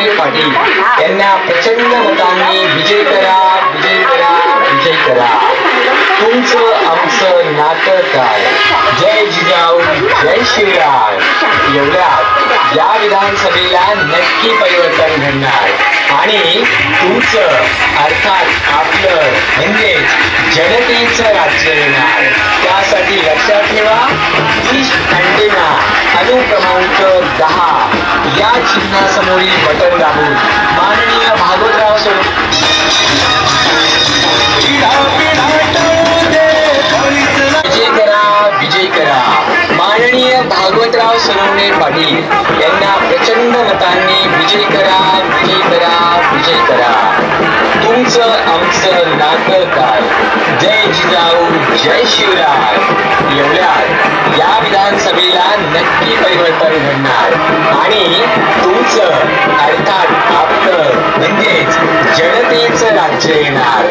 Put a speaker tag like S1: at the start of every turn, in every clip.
S1: सोनवणे पाटील यांना प्रचंड मतांनी विजय करा, विजय करा, विजय करा. तुमचं आमचं नातं काय. जय जिजाऊ, जय शिवराय. एवढ्यात या विधानसभेला नक्की परिवर्तन घडणार आणि तुमचं अर्थात आपलं म्हणजेच जनतेचं राज्य येणार. त्यासाठी लक्षात ठेवा, डिश अँटेना अनुक्रमांक 10 या चिन्हासमोरील बटन दाबून माननीय भागवतराव विजय करा, विजय करा. माननीय भागवतराव सोनवणे पाटील यांना प्रचंड मतांनी विजय करा, विजय करा, विजय करा. तुमचं आमचं नातं काय. जय जिजाऊ, जय शिवराय. एवढ्यात या विधानसभेला नक्की परिवर्तन घडणार आणि तुमचं अर्थात आपलं म्हणजेच जनतेचं राज्य येणार.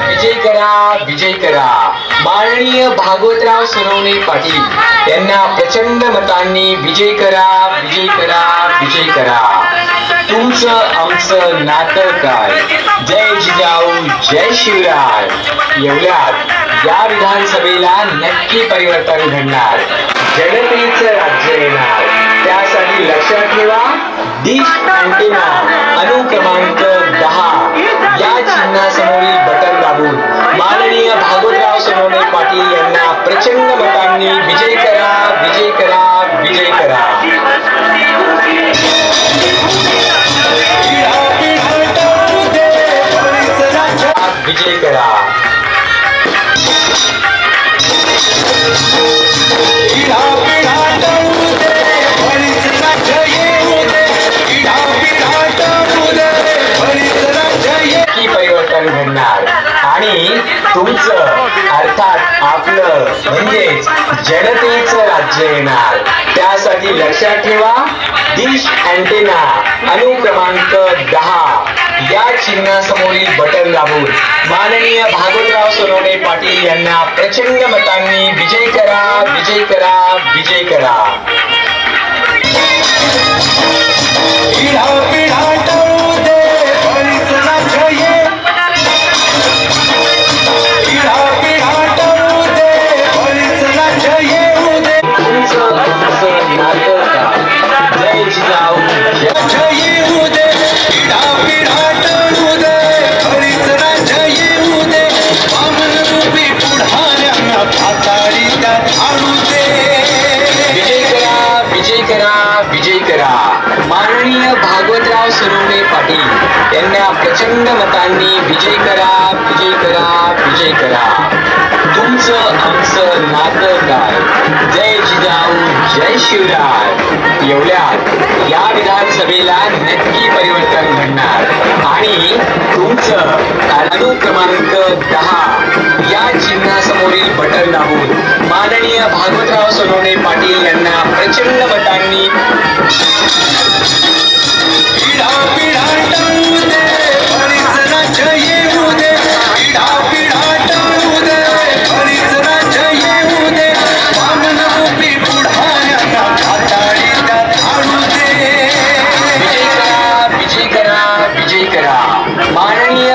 S1: विजय करा, विजय करा. माननीय भागवतराव सोनवणे पाटील यांना प्रचंड मतांनी विजय करा, विजय करा, विजय करा. तुमचं आमचं नातं काय. जय जिजाऊ, जय शिवराय. एवढ्यात या विधानसभेला नक्की परिवर्तन घडणार, जनतेचं राज्य येणार. त्यासाठी लक्षात ठेवा, डिश अँटेना अनुक्रमांक 10 या चिन्हासमोरील बटन दाबून माननीय भागवतराव सोनवणे पाटील यांना प्रचंड मतांनी विजय करा, विजय करा, विजय करा. विजय करा. परिवर्तन घडणार आणि तुमचं अर्थात आपलं म्हणजेच जनतेचं राज्य येणार. त्यासाठी लक्षात ठेवा, डिश अँटेना अनुक्रमांक 10 या चिन्हासमोरील बटन दाबून माननीय भागवतराव सोनवणे पाटील यांना प्रचंड मतांनी विजय करा, विजय करा, विजय करा. माननीय भागवतराव सोनवणे पाटील यांना प्रचंड मतांनी विजय करा, विजय करा, विजय करा. तुमचं आमचं नातं काय. जय जिजाऊ, जय शिवराय. एवढ्यात या विधानसभेला नक्की परिवर्तन घडणार आणि तुमचं अनुक्रमांक 10 या चिन्हासमोरील बटन दाबून माननीय भागवतराव सोनवणे पाटील यांना प्रचंड मतांनी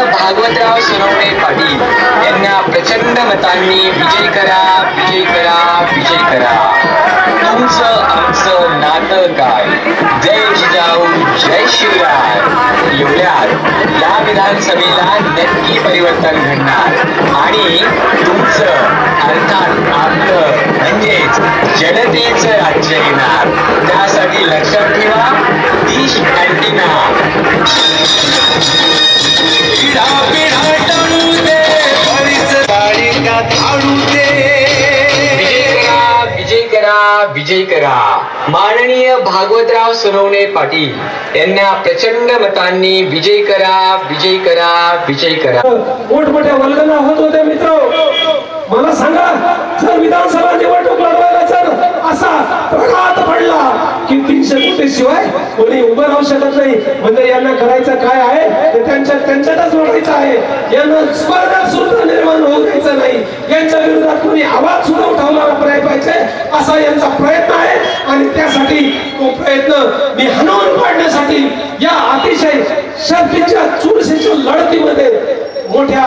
S1: भागवतराव सोनवणे पाटील यांना प्रचंड मतांनी विजय करा, विजय करा, विजय करा. तुमचं आमचं नातं काय. जय जिजाऊ, जय शिवराय. एवढ्यात या विधानसभेला नक्की परिवर्तन घडणार आणि तुमचं अर्थात आपलं म्हणजेच जनतेचं राज्य येणार. त्यासाठी लक्षात ठेवा, डिश अँटेना विजय करा, विजय करा. माननीय भागवतराव सोनवणे पाटील यांना प्रचंड मतांनी विजय करा, विजय करा, विजय करा.
S2: मोठमोठ्या वल्गना होत होत्या मित्र. मला सांगा, जर विधानसभा निवडणूक लढवायला जर असा प्रघात पडला की 300 शिवाय कोणी उभं राहू शकत नाही. म्हणजे यांना करायचं काय आहे ते त्यांच्यातच लढायचं आहे. यांना स्पर्धा सुद्धा निर्माण होऊ द्यायचं नाही. यांच्या विरोधात कोणी आवाज सुद्धा उठवणारा पाहिजे असा यांचा प्रयत्न आहे. आणि त्यासाठी तो प्रयत्न मी हाणून पाडण्यासाठी या अतिशय शर्तीच्या चुरशीच्या लढतीमध्ये मोठ्या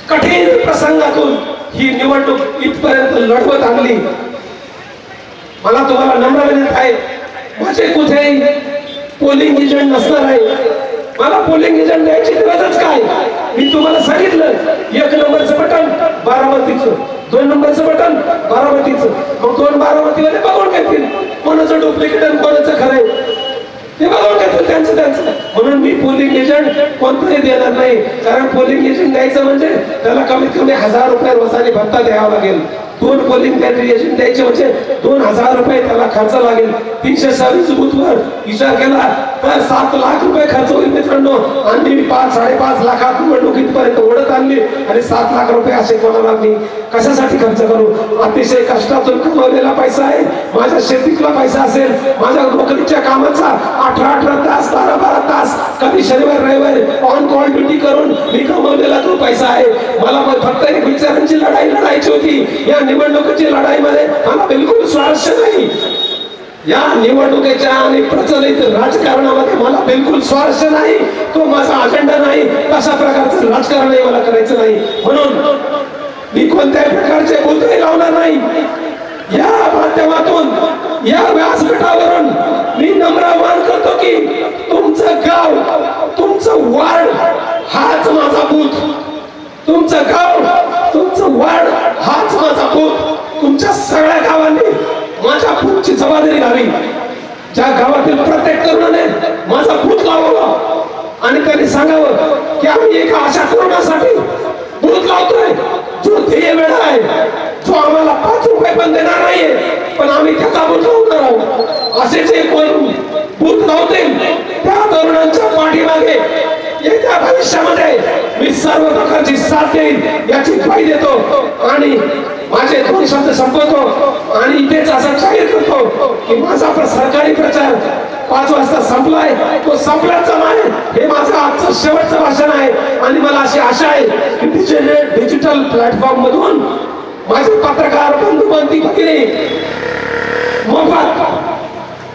S2: कठीण प्रसंगातून ही निवडणूक इथपर्यंत लढवत आणली. मला तुम्हाला नम्र विनंती आहे, माझे कुठेही पोलिंग एजंट नसणार आहे. मला पोलिंग एजंट द्यायची गरजच काय. मी तुम्हाला सांगितलं 1 नंबरचं बटन बारामतीचं, 2 नंबरचं बटन बारामतीचं. मग 2 बारामतीमध्ये बघून घेतील कोणाचं डुप्लिकेट आणि कोणाचं खरंय ते बघून घेतील त्यांचं. म्हणून मी पोलिंग एजंट कोणताही देणार नाही. कारण पोलिंग एजंट द्यायचं म्हणजे त्याला कमीत कमी 1000 रुपये रोजाने भत्ता द्यावा लागेल. 2 पोलिंग एजंट द्यायचे म्हणजे 2000 रुपये त्याला खर्च लागेल. 326 बूथवर विचार केला तर 7 लाख रुपये खर्च होईल मित्रांनो. आणि मी 5-5.5 लाखात निवडणुकीपर्यंत ओढत आणली आणि 7 लाख रुपये असे कोणाला मी कशासाठी खर्च करू. अतिशय कष्टातून कमवलेला पैसा आहे. माझ्या शेतीतला पैसा असेल, माझ्या नोकरीच्या कामाचा 18 तास 12 तास कधी शनिवार रविवारी ऑन कॉल ड्युटी करून मी कमवलेला तो पैसा आहे. मला फक्त एक विचारांची लढाई लढायची होती. या निवडणुकीची लढाईमध्ये मला बिलकुल स्वारस्य नाही. या निवडणुकीच्या आणि प्रचलित राजकारणामध्ये मला बिलकुल स्वारस्य नाही. तो माझा अजेंडा नाही. तशा प्रकारचं राजकारणही मला करायचं नाही. म्हणून मी कोणत्याही प्रकारचे बोलतही लावणार नाही. या माध्यमातून या व्यासपीठावरून मी नम्र आवाहन करतो की तुमचं गाव, तुमचं वार्ड हाच माझा बूथ. तुमचं गाव, तुमचं वार्ड हाच माझा बूथ. तुमच्या सगळ्या गावांनी माझ्या बूथची जबाबदारी घ्यावी. ज्या गावातील प्रत्येक तरुणाने माझा बूथ लावावा आणि त्यांनी सांगावं की आम्ही एका अशा तरुणासाठी बूथ लावतोय जो ध्येय वेळा आहे, जो आम्हाला 5 रुपये पण देणार नाहीये, पण आम्ही त्याचा बूथ लावणार आहोत. असे जे कोण बूथ लावतील त्या तरुणांच्या पाठीमागे येत्या भविष्यामध्ये मी सर्व प्रकारची साथ देईन याची ग्वाही देतो. आणि माझे 2 शब्द संपवतो आणि इथेच असं जाहीर करतो की माझा सरकारी प्रचार 5 वाजता संपलाय. तो संपल्याचा नाही, हे माझं आजचं शेवटचं भाषण आहे. आणि मला अशी आशा आहे की डिजिटल प्लॅटफॉर्म मधून माझे पत्रकार बंधू भगिनी मोफत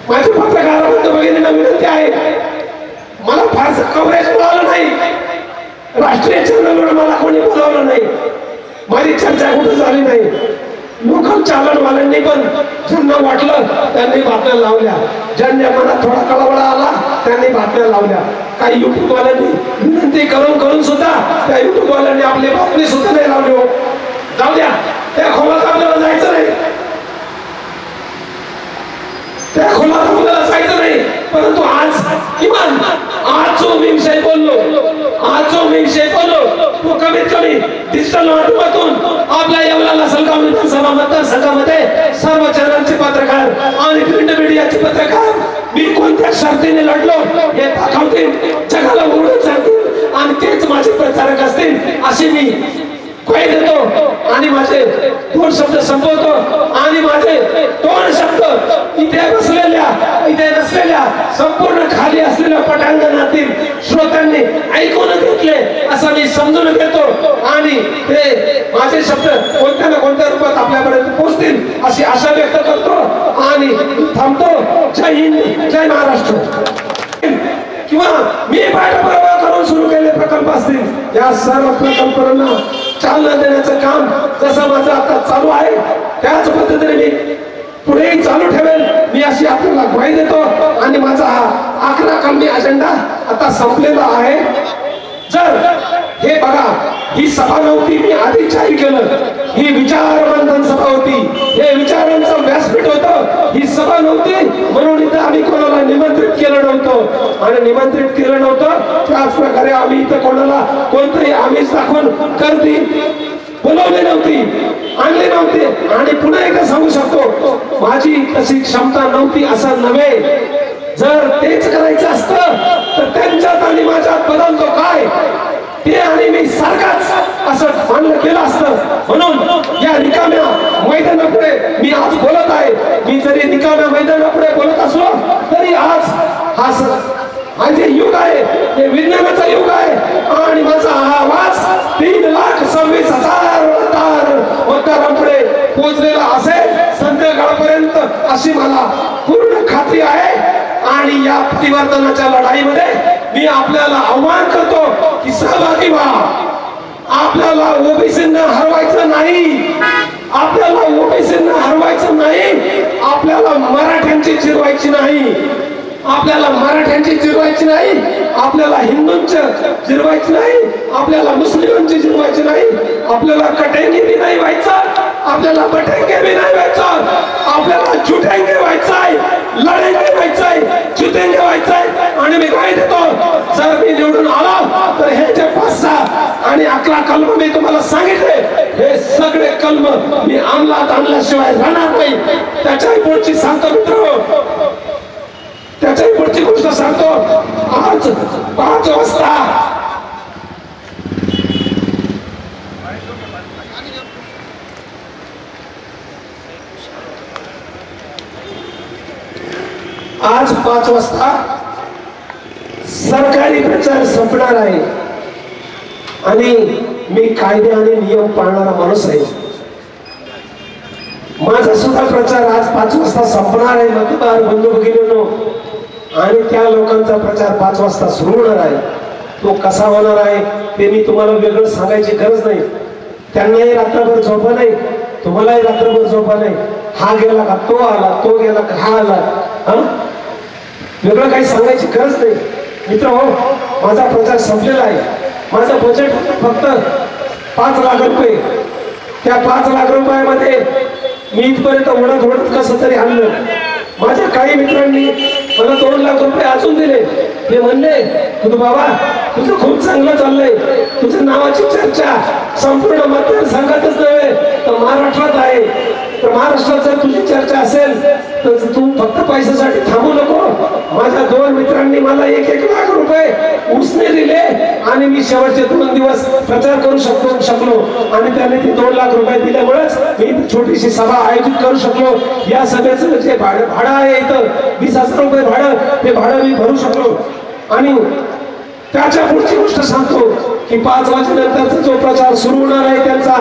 S2: माझे पत्रकार बंधू भगिनींना विनंती आहे, मला फारसं कव्हरेज मिळालं नाही. राष्ट्रीय चॅनलवर मला कोणी बोलावलं नाही. माझी चर्चा कुठे झाली नाही. लोकल चालनवाल्यांनी पण ज्यांना वाटलं त्यांनी बातम्या लावल्या. ज्यांच्या मनात थोडा कळवळा आला त्यांनी बातम्या लावल्या. काही युट्यूब वाल्यांनी विनंती करून सुद्धा त्या युट्यूब वाल्यांनी आपली बातमी सुद्धा नाही लावली. जाऊ द्या, त्या खोलात आपल्याला जायचं नाही. त्या खोलात आपल्याला जायचं नाही. परंतु आज किमान आज जो मी विषय बोललो तो कमीत कमी डिजिटल माध्यमातून आपल्या येवला सलगाव विधानसभा मतदारसंघामध्ये सर्व चॅनलचे पत्रकार आणि प्रिंट मीडियाचे पत्रकार मी कोणत्या शर्तीने लढलो हे दाखवतील, जगाला ओळख सांगतील आणि तेच माझे प्रचारक असतील अशी मी ग्वाही देतो. आणि माझे 2 शब्द संपवतो. आणि माझे 2 शब्द इथे नसलेल्या संपूर्ण खाली असलेल्या पटांगणातील श्रोत्यांनी ऐकून घेतले असं मी समजून घेतो. आणि ते माझे शब्द कोणत्या ना कोणत्या रूपात आपल्यापर्यंत पोहोचतील अशी आशा व्यक्त करतो आणि थांबतो. जय हिंद, जय महाराष्ट्र. किंवा मी पाठपुरावा करून सुरू केलेले प्रकल्प असतील या सर्व प्रकल्पांना चालना देण्याचं काम जसं माझं आता चालू आहे त्याच पद्धतीने मी पुढेही चालू ठेवेल. मी अशी आपल्याला ग्वाही देतो. आणि माझा हा 11 कलमी अजेंडा आता संपलेला आहे. जर हे बघा, ही सभा नव्हती, मी आधी जाहीर केलं, ही विचारमंथन सभा होती, हे विचारांचं व्यासपीठ होतं. ही सभा नव्हती म्हणून इथं आम्ही कोणाला निमंत्रित केलं नव्हतं. आणि निमंत्रित केलं नव्हतं त्याच प्रकारे आम्ही इथं कोणाला कोणतंही आमिष दाखवून गर्दी बोलवली नव्हती, आणली नव्हती. आणि पुन्हा एकदा सांगू शकतो, माझी तशी क्षमता नव्हती असं नव्हे. जर तेच करायचं असतं तर त्यांच्यात आणि माझ्यात बदल तो काय ते आणि मी सारखाच असं मान्य केलं असतं. म्हणून या रिकाम्या मैदानापुढे मी आज बोलत आहे. मी जरी रिकाम्या मैदानापुढे बोलत असलो तरी आज हा माझे युग आहे, हे विज्ञानाचा युग आहे आणि माझा हा आवाज 3,26,000 मतदारांपुढे पोहोचलेला असेल संध्याकाळपर्यंत अशी मला पूर्ण खात्री आहे. आणि या परिवर्तनाच्या लढाईमध्ये मी आपल्याला आव्हान करतो की सहभागी व्हा. आपल्याला ओबीसींना हरवायचं नाही, आपल्याला ओबीसींना हरवायचं नाही, आपल्याला मराठ्यांची चिरवायची नाही, आपल्याला मराठ्यांची जिरवायची नाही, आपल्याला हिंदूंची जिरवायची नाही, आपल्याला मुस्लिमांची जिरवायची नाही, आपल्याला कटेंगे भी नाही व्हायचं, आपल्याला बटेंगे भी नाही व्हायचं, आपल्याला झुटेंगे व्हायचंय, लढेंगे व्हायचंय, जितेंगे व्हायचंय. आणि मी काय देतो, जर मी निवडून आलो तर हे जे 5-6 आणि 11 कलम मी तुम्हाला सांगितले, हे सगळे कलम मी अंमलात आणल्याशिवाय राहणार नाही. त्याच्याही पुढची सांगतो मित्र, त्याच्याही पुढची गोष्ट सांगतो. आज 5 वाजता सरकारी प्रचार संपणार आहे आणि मी कायदे आणि नियम पाळणारा माणूस आहे. माझा सुद्धा प्रचार आज 5 वाजता संपणार आहे मतदार बंधू भगिनींनो. आणि त्या लोकांचा प्रचार 5 वाजता सुरू होणार आहे. तो कसा होणार आहे ते मी तुम्हाला वेगळं सांगायची गरज नाही. त्यांनाही रात्रभर झोपा नाही, तुम्हालाही रात्रभर झोपा नाही. हा गेला का तो आला, तो गेला का हा आला, वेगळं काही सांगायची गरज नाही. मित्र हो, माझा प्रचार संपलेला आहे. माझं बजेट फक्त 5 लाख रुपये. त्या 5 लाख रुपयामध्ये मी इथपर्यंत ओढत कसं तरी आणलं. माझ्या काही मित्रांनी मला 2 लाख रुपये अजून दिले. ते म्हणले, तुझं बाबा तुझं खूप चांगलं चाललंय, तुझ्या नावाची चर्चा संपूर्ण मतदारसंघातच नव्हे तर महाराष्ट्रात आहे. तर महाराष्ट्रात जर तुझी चर्चा असेल तर तू फक्त पैशासाठी थांबू नको. माझ्या 2 मित्रांनी मला 1-1 लाख रुपये उसने दिले आणि मी शेवटचे 2 दिवस प्रचार करू शकलो आणि त्याने ते 2 लाख रुपये दिल्यामुळेच मी छोटीशी सभा आयोजित करू शकलो. या सभेचं जे भाडं आहे इथं 20,000 रुपये भाडं, ते भाडं मी भरू शकलो. आणि त्याच्या पुढची गोष्ट सांगतो की 5 वाजेनंतरचा जो प्रचार सुरू होणार आहे त्यांचा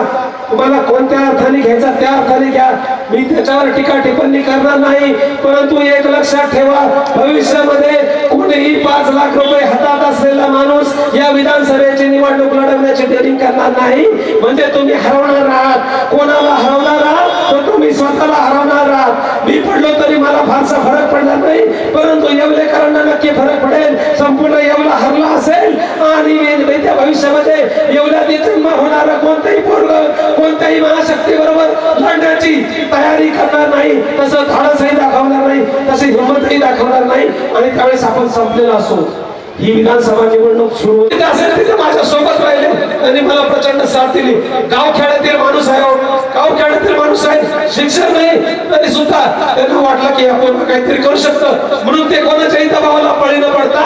S2: तुम्हाला कोणत्या अर्थाने घ्यायचा त्या अर्थाने घ्या. मी त्याच्यावर टीका टिप्पणी करणार नाही. परंतु एक लक्षात ठेवा, भविष्यामध्ये कोणीही 5 लाख रुपये हातात असलेला माणूस या विधानसभेची निवडणूक लढवण्याची डेअरिंग करणार नाही. म्हणजे तुम्ही हरवणार आहात. कोणाला हरवणार आहात तर तुम्ही स्वतःला हरवणार आहात. मी पडलो तरी मला फारसा फरक पडणार नाही, परंतु येवलेकरांना नक्की फरक पडेल. संपूर्ण येवला हरला असेल आणि त्या भविष्यामध्ये येवल्यात जन्म होणारा कोणताही पोरग कोणत्याही महाशक्ती बरोबर लढण्याची तयारी करणार नाही, तसं धाडसही दाखवणार नाही, तशी हिंमतही दाखवणार नाही. आणि त्यावेळेस आपण संपलेला असो. ही विधानसभा निवडणूक सुरू होती असेल तिथे माझ्या सोबत राहिले, त्यांनी मला प्रचंड साथ दिली. गावखेड्यातील माणूस आहे, गावखेड्यातील माणूस आहे, शिक्षण नाही तरी सुद्धा त्यांना वाटलं की आपण काहीतरी करू शकतो म्हणून ते कोणाच्याही दबावाला बळी न पडता,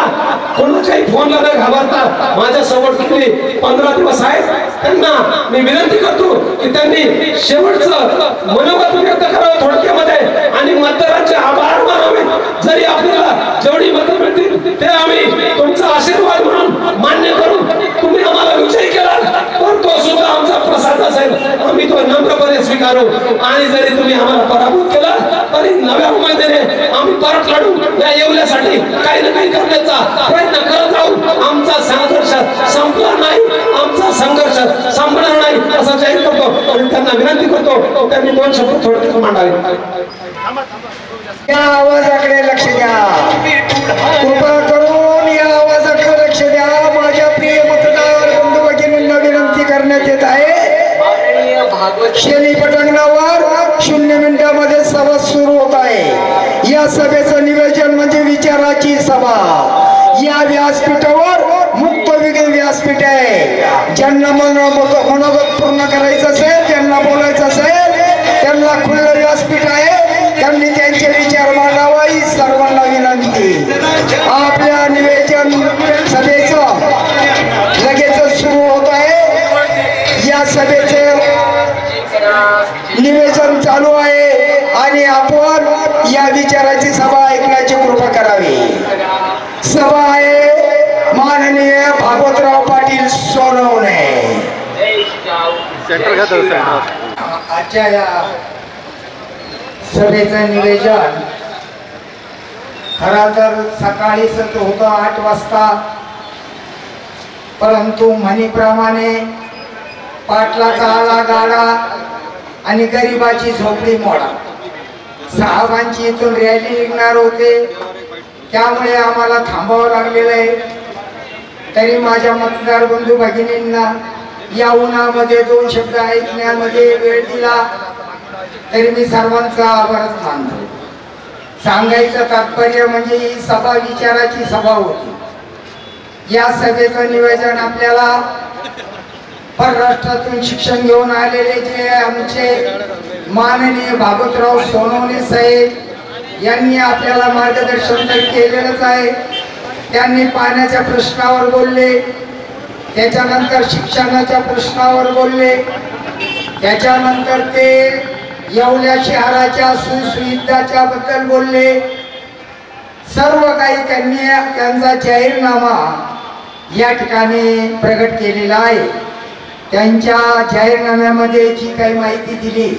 S2: कोणाच्याही फोनला न घाबरता माझ्या सोबत किती 15 दिवस आहेत. त्यांना मी विनंती करतो की त्यांनी शेवटचं मनोगत व्यक्त करावं थोडक्यामध्ये आणि मतदारांचे आभार मानावे. जरी आपल्याला जेवढी मतं मिळतील ते आम्ही तुमचा आशीर्वाद म्हणून मान्य करून तुम्ही आम्हाला विजयी केला तर तो सुद्धा आमचा प्रसाद असेल, आम्ही तो नम्रपणे स्वीकारू. आणि जरी तुम्ही आम्हाला पराभूत केला तरी नव्या उमेदीने आम्ही परत लढू. या येवल्यासाठी काही ना काही करण्याचा प्रयत्न करत राहू. आमचा संघर्ष संपला नाही, आमचा संघर्ष संपणार नाही असं जाहीर करतो आणि त्यांना विनंती करतो त्यांनी 2 शब्द थोडक्यात मांडावे.
S3: या आवाजाकडे लक्ष द्या, कृपा करून या आवाजाकडे लक्ष द्या. माझ्या प्रिय मतदार बंधू भगिनींना विनंती करण्यात येत आहे, शेली पटांगणावर 0 मिनिटांमध्ये सभा सुरू होत आहे. या सभेचं नियोजन म्हणजे विचाराची सभा. या व्यासपीठावर मुक्त व्यासपीठ आहे. ज्यांना मनोगत पूर्ण करायचं असेल, ज्यांना बोलायचं असेल त्यांना खुलं व्यासपीठ आहे. त्यांनी त्यांचे विचार मांडावा ही सर्वांना विनंती. आपल्या निवेदन सभेचं लगेच सुरू होत आहे. विचाराची सभा ऐकण्याची कृपा करावी. सभा आहे माननीय भागवतराव पाटील सोनवणे. आजच्या या सभेचं निवेदन खरा तर सकाळीच होतं 8 वाजता, परंतु म्हणीप्रमाणे पाटलाचा आला गाडा आणि गरिबाची झोपडी मोडा. साहेबांची इथून रॅली निघणार होते, त्यामुळे आम्हाला थांबावं लागलेलं आहे. तरी माझ्या मतदार बंधू भगिनींना या उन्हामध्ये 2 शब्द ऐकण्यामध्ये वेळ दिला, तरी मी सर्वांचा आभारच मानतो. सांगायचं तात्पर्य म्हणजे ही सभा विचाराची सभा होती. या सभेचं नियोजन आपल्याला परराष्ट्रातून शिक्षण घेऊन आलेले जे आमचे माननीय भागवतराव सोनवणे साहेब यांनी आपल्याला मार्गदर्शन केलेलंच आहे. त्यांनी पाण्याच्या प्रश्नावर बोलले, त्याच्यानंतर शिक्षणाच्या प्रश्नावर बोलले, त्याच्यानंतर ते येवल्या शहराच्या सुसुविधाच्या बद्दल बोलले. सर्व काही त्यांनी त्यांचा जाहीरनामा या ठिकाणी प्रगट केलेला आहे. त्यांच्या जाहीरनाम्यामध्ये जी काही माहिती दिली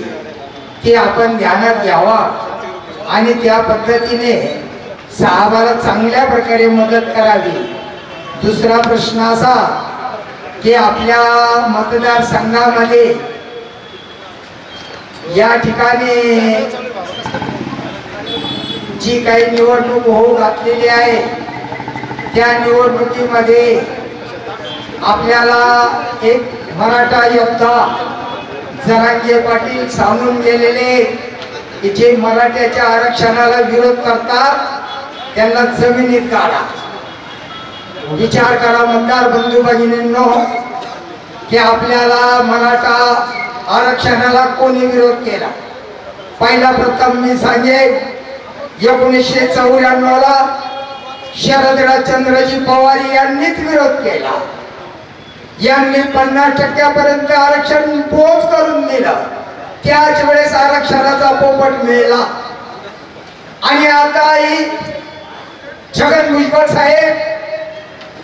S3: ती आपण ध्यानात घ्यावा आणि त्या पद्धतीने साहेबाला चांगल्या प्रकारे मदत करावी. दुसरा प्रश्न असा की आपल्या मतदारसंघामध्ये या ठिकाणी जी काही निवडणूक होऊ घातलेली आहे त्या निवडणुकीमध्ये आपल्याला एक मराठा योद्धा जरांगे पाटील सांगून गेलेले की जे मराठ्याच्या आरक्षणाला विरोध करतात त्यांना जमिनीत काढा. विचार करा मतदार बंधू भगिनींनो की आपल्याला मराठा आरक्षणाला कोणी विरोध केला. पहिला प्रथम मी सांगेन 1994 ला शरदचंद्रजी पवार यांनीच विरोध केला. यांनी 50% आरक्षण पोच करून दिलं. त्याच वेळेस आरक्षणाचा पोपट मिळाला. आणि आताही छगन भुजबळ साहेब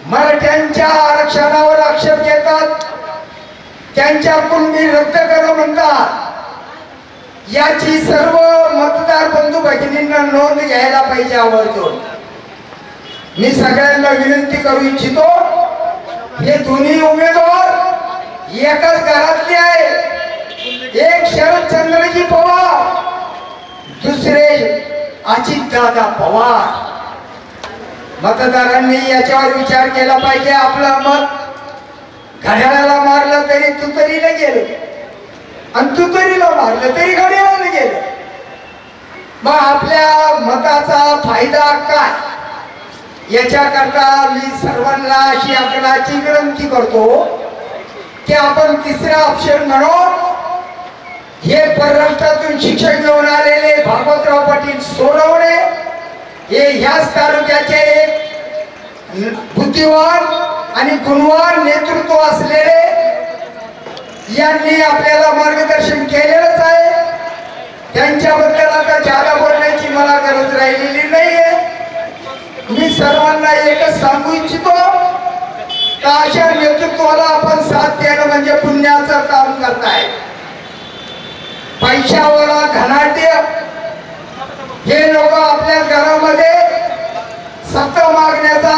S3: मराठ्यांच्या आरक्षणावर आक्षेप घेतात, त्यांच्या कुणबी रद्द करा म्हणतात. याची सर्व मतदार बंधू भगिनींना नोंद घ्यायला पाहिजे आवर्जून. मी सगळ्यांना विनंती करू इच्छितो, हे दोन्ही उमेदवार एकाच घरातले आहे. एक शरदचंद्रजी पवार, दुसरे अजितदादा पवार. मतदारांनी याच्यावर विचार केला पाहिजे. आपलं मत घड्याळाला मारलं तरी तुतरीला गेलं आणि तुतरीला मारलं तरी घड्याळाला गेलं. मग आपल्या मताचा फायदा काय? याच्याकरता मी सर्वांना अशी आग्रहाची विनंती करतो की आपण तिसरा ऑप्शन म्हणून हे परराष्ट्रातून शिक्षण घेऊन आलेले भागवतराव पाटील सोनवणे हे ह्याच तालुक्याचे एक बुद्धिवान आणि गुणवान नेतृत्व असलेले यांनी आपल्याला मार्गदर्शन केलेलंच आहे. त्यांच्याबद्दल आता जादा बोलण्याची मला गरज राहिलेली नाहीये. मी सर्वांना एकच सांगू इच्छितो का अशा नेतृत्वाला आपण साथ देणं म्हणजे पुण्याचं काम करताय. पैशावाला धनाढ्य हे लोक आपल्या घरामध्ये सत्ता मागण्याचा,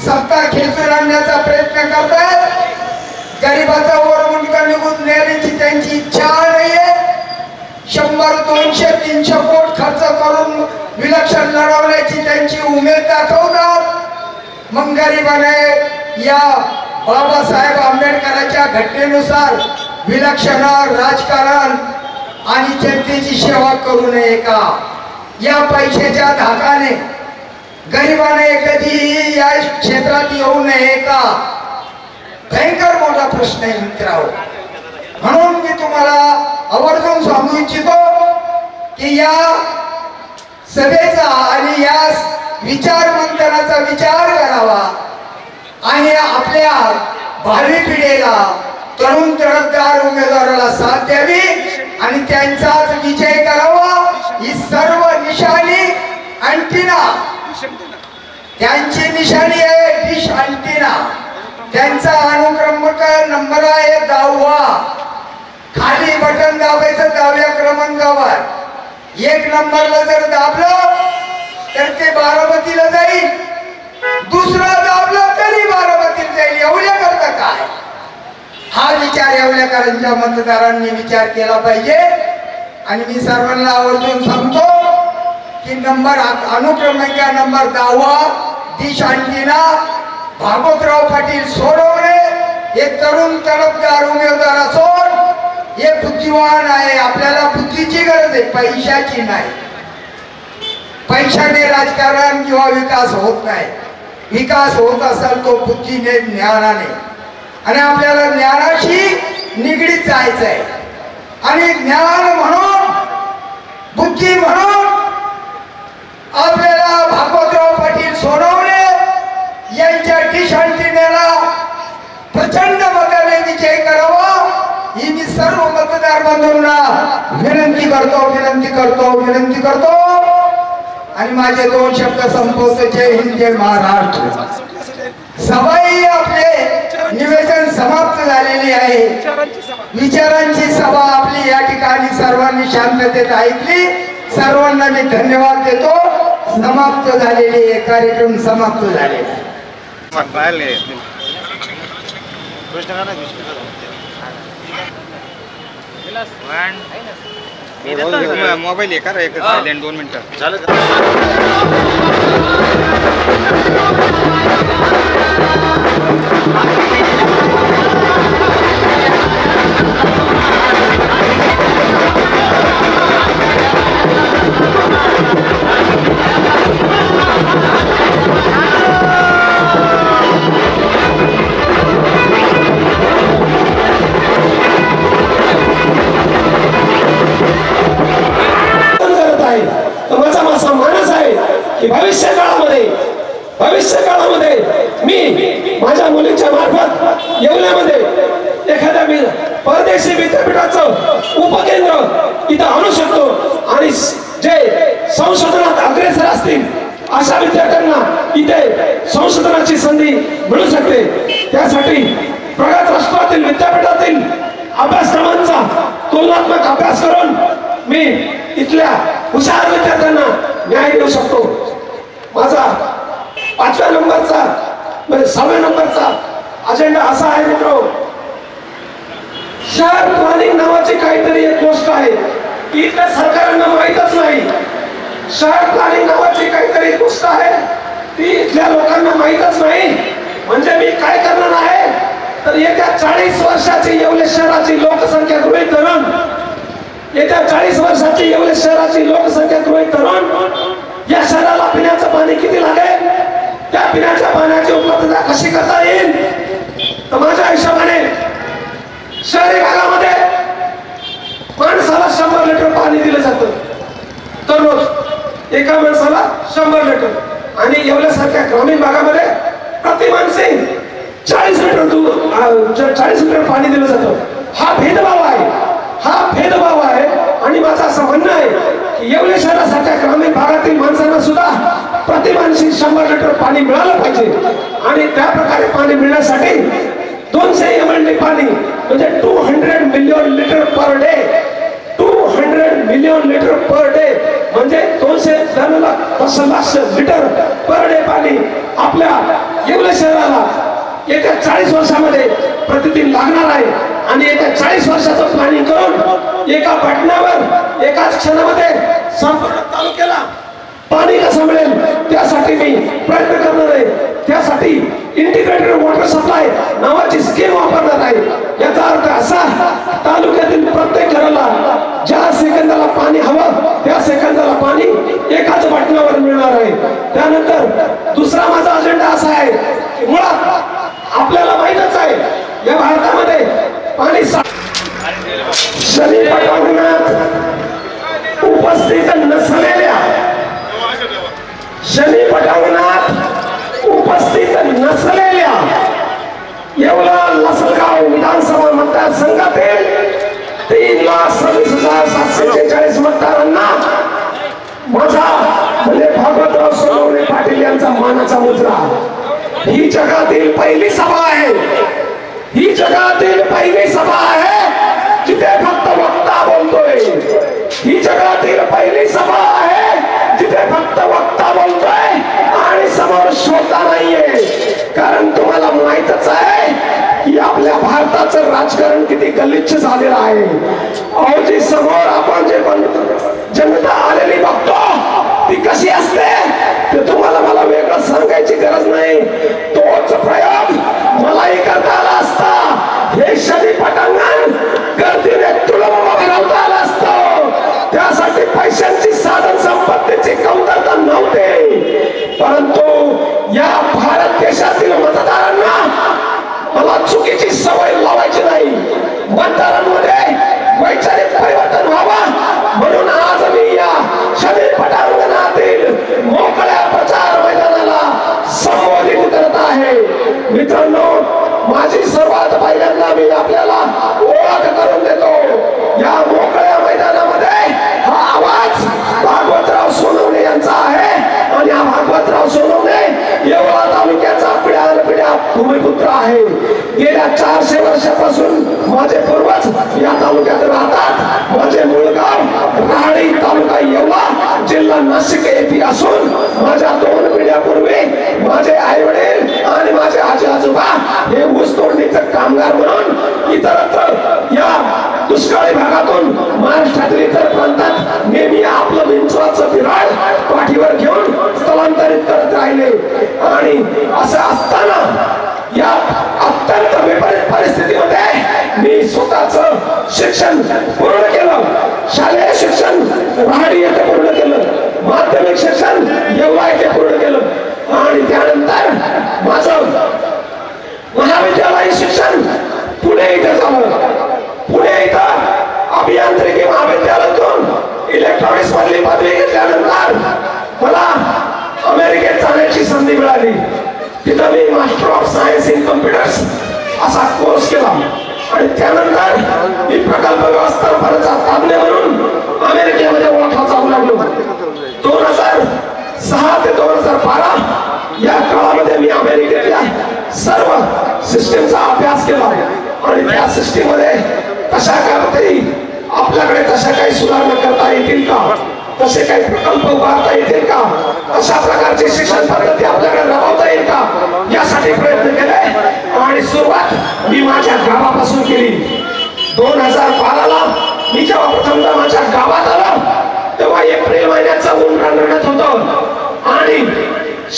S3: सत्ता खेचून आणण्याचा प्रयत्न करतात. गरिबाचा वरमुंडका निघून नेण्याची त्यांची इच्छा नाहीये. 100, 200, 300 कोटी खर्च करून विलक्षण लढवण्याची त्यांची उमेद दाखवतात. मग गरिबाने या बाबासाहेब आंबेडकरांच्या घटनेनुसार विलक्षण राजकारण आणि जनतेची सेवा करू नये का? या पैशाच्या धाकाने गरिबाने कधी या क्षेत्रात येऊ नये का? भयंकर मोठा प्रश्न आहे मित्रांनो. म्हणून मी तुम्हाला आवर्जून सांगू इच्छितो की या सभेचा आणि या विचार मंथनाचा विचार करावा आणि आपल्या भावी पिढीला तरुण तडफदार उमेदवाराला साथ द्यावी आणि त्यांचाच विजय करावा. ही सर्व निशाणी अँटिना, त्यांची निशाणी आहे डिश अँटिना. त्यांचा अनुक्रमांक नंबर आहे 10वा. खाली बटन दाबायचं 10व्या क्रमांकावर. 1 नंबरला जर दाबलं तर ते बारामतीला जाईल, दुसरा दाबलं तरी बारामतीला जाईल. एवढ्या करता काय? हा विचार येवल्याकरांच्या मतदारांनी विचार केला पाहिजे. आणि मी सर्वांना आवर्जून सांगतो की नंबर अनुक्रमांक नंबर 10वा डिश अँटिना भागवतराव पाटील सोनवणे हे तरुण तडफदार उमेदवार असून हे बुद्धिवान आहे. आपल्याला बुद्धीची गरज आहे, पैशाची नाही. पैशाने राजकारण किंवा विकास होत नाही. विकास होत असेल तो बुद्धीने, ज्ञानाने. आणि आपल्याला ज्ञानाशी निगडीत जायचं आहे. आणि ज्ञान म्हणून, बुद्धी म्हणून आपल्याला भागवतराव पाटील सोनवणे यांच्या डिश अँटिनाला प्रचंड मताने विजय करावा ही मी सर्व मतदार बांधवांना विनंती करतो. आणि माझे 2 शब्द संपवतो. जय हिंद, जय महाराष्ट्र. सभाही आपले निवेदन समाप्त झालेली आहे. विचारांची सभा आपली या ठिकाणी सर्वांनी शांततेत ऐकली. सर्वांना मी धन्यवाद देतो. समाप्त झालेले कार्यक्रम समाप्त झालेला.
S4: मोबाईल आहे का सायलेंट 2 मिनिटं झालं.
S2: माझा मानस आहे की भविष्य काळामध्ये मी माझ्या मुलींच्या मार्फत येवल्यामध्ये एखाद्या परदेशी विद्यापीठाचं उपकेंद्र इथं आणू शकतो. आणि जे संशोधनात अग्रेसर असतील अशा विद्यार्थ्यांना इथे संशोधनाची संधी मिळू शकते. त्यासाठी प्रगत राष्ट्रातील विद्यापीठातील अभ्यासक्रमांचा तुलनात्मक अभ्यास करून मी इथल्या हुशार विद्यार्थ्यांना न्याय देऊ शकतो. माझा 5व्या नंबरचा म्हणजे 6व्या नंबरचा अजेंडा असा आहे मित्र, शहर प्लॅनिंग नावाची काहीतरी एक गोष्ट आहे की इथल्या सरकारांना माहीतच नाही. शहर प्लॅनिंग नावाची काहीतरी गोष्ट आहे ती इथल्या लोकांना माहीतच नाही. म्हणजे मी काय करणार आहे तर येत्या 40 वर्षाची येवले शहराची लोकसंख्या गृहीत धरून येवले शहराची लोकसंख्या गृहीत धरून या शहराला पिण्याचं पाणी किती लागेल, त्या पिण्याच्या पाण्याची उपलब्धता कशी करता येईल. तर माझ्या हिशोबाने शहरी भागामध्ये माणसाला 100 लिटर पाणी दिलं जातं दररोज, एका माणसाला 100 लिटर. आणि येवल्यासारख्या ग्रामीण भागामध्ये प्रति माणसे 40 लिटर पाणी दिलं जातं. हा भेदभाव आहे. आणि माझं असं म्हणणं आहे की येवले शहरासारख्या ग्रामीण भागातील माणसांना सुद्धा प्रति माणसी 100 लिटर पाणी मिळालं पाहिजे. आणि त्या प्रकारे पाणी मिळण्यासाठी 200 MLD पाणी म्हणजे 200 million litre per day, 200 million litre per day म्हणजे 200 लिटर पर डे पाणी आपल्या येवले शहराला येत्या 40 वर्षामध्ये प्रतिदिन लागणार आहे. आणि येत्या 40 वर्षाचं प्लॅनिंग करून एका बटनावर एकाच क्षणामध्ये संपूर्ण तालुक्याला पाणी कसं मिळेल त्यासाठी मी प्रयत्न करणार आहे. त्यासाठी इंटिग्रेटेड वॉटर सप्लाय नावाची स्कीम वापरणार आहे. याचा अर्थ असा, तालुक्यातील प्रत्येक घराला ज्या सेकंदाला पाणी हवं त्या सेकंदाला पाणी एकाच बटनावर मिळणार आहे. त्यानंतर दुसरा माझा अजेंडा असा आहे की मुळात आपल्याला माहीतच आहे या भारतामध्ये पाणी शनी पटांगणात उपस्थित नसलेल्या येवला लसलगाव विधानसभा मतदारसंघातील 3,26,746 मतदारांना माझा म्हणजे पहिली सभा आहे, ही जगातील पहिली सभा आहे जिथे फक्त वक्ता बोलतोय, ही जगातील पहिली सभा आहे जिथे फक्त वक्ता बोलतोय आणि समोर श्रोता नाहीये. कारण तुम्हाला माहितच आहे की आपल्या भारताचं राजकारण किती गलिच्छ झालेलं आहे. अहो जी समोर आपण जे जनता आलेली बघतो ती कशी असते ते तुम्हाला मला वेगळं सांगायची गरज नाही. तोच प्रयोग मलाही करता आला असता. हे शनी पटांगण गर्दीने तुडुंब भरवता आलं असतं. त्यासाठी पैशांची साधन संपत्तीची कमतरता नव्हती. परंतु या भारत देशातील मतदारांना मला चुकीची सवय लावायची नाही. मतदारांमध्ये वैचारिक परिवर्तन व्हावं म्हणून आज मी या शनी पटांगणातील मोकळ्या प्रचार मैदानाला संबोधित करत आहे. मित्रांनो, माझी सर्वात पहिल्यांदा मी आपल्याला ओळख करून देतो. या मोकळ्या मैदानामध्ये हा आवाज भागवतराव सोनवणे यांचा आहे आणि हा भागवतराव सोनवणे येवला तालुक्याचा पिढ्यानपिढ्या भूमिपुत्र आहे. गेल्या 400 वर्षापासून माझे पूर्वज या तालुक्यात राहतात. माझे मूळ गाव राहडी, तालुका येवला, जिल्हा नाशिक येथे असून माझ्या 2 पिढ्यापूर्वी माझे आई वडील आणि माझे आजी आजोबा हे ऊस तोडणीचं कामगार म्हणून इतरत्र या दुष्काळी भागातून महाराष्ट्रातील इतर प्रांतात नेहमी आपलं विंचवाचं विराड पाठीवर घेऊन स्थलांतरित करत राहिले. आणि असं असताना या अत्यंत विपरीत परिस्थितीमध्ये मी स्वतःच शिक्षण पूर्ण केलं. शालेय शिक्षण राहडी येथे पूर्ण केलं, माध्यमिक शिक्षण येवला येथे पूर्ण केलं आणि त्यानंतर माझं महाविद्यालयीन शिक्षण पुणे इथे झालं. पुणे इथं अभियांत्रिकी महाविद्यालयातून इलेक्ट्रॉनिक्स मधली पदवी घेतल्यानंतर मला अमेरिकेत जाण्याची संधी मिळाली. तिथं मी master of science in computers असा कोर्स केला आणि त्यानंतर मी प्रकल्प व्यवस्थापनाचा तज्ञ म्हणून अमेरिकेमध्ये ओळखला जाऊ लागलो. 2006 ते 2012 या काळामध्ये मी अमेरिकेतल्या सर्व सिस्टीमचा अभ्यास केला आणि त्या सिस्टीम मध्ये कशा करता येईल, आपल्याकडे तशा काही सुधारणा करता येतील का, तसे काही प्रकल्प उभारता येतील का, अशा प्रकारची शिक्षण पद्धती आपल्याकडे राबवता येईल का, यासाठी प्रयत्न केले आणि सुरुवात मी माझ्या गावापासून केली. 2012ला मी जेव्हा प्रथमदा माझ्या गावात आलो तेव्हा एप्रिल महिन्याचं ऊन रणरणत होतं आणि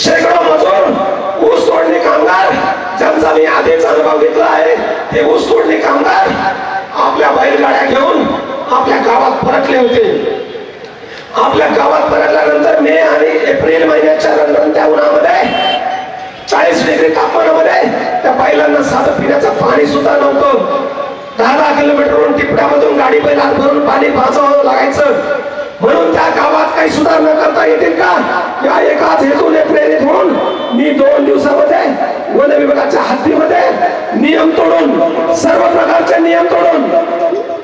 S2: शेकडो मजूर ऊस तोडणी कामगार ज्यांचा मी आधीच अनुभव घेतला आहे ते ऊस तोडणी कामगार आपल्या बैलगाड्या घेऊन आपल्या गावात परतले होते. आपल्या गावात परतल्यानंतर मे आणि एप्रिल महिन्याच्या रणरणत्या उन्हामध्ये 40 डिग्री तापमानामध्ये त्या बैलांना साधं पिण्याचं पाणी सुद्धा नव्हतं. 10 किलोमीटरवरून टिपड्यामधून गाडी बैलात भरून पाणी पाजावं लागायचं. म्हणून त्या गावात काही सुधारणा करता येतील का या एकाच हेतूने प्रेरित होऊन मी 2 दिवसामध्ये वन विभागाच्या हद्दीमध्ये नियम तोडून, सर्व प्रकारचे नियम तोडून,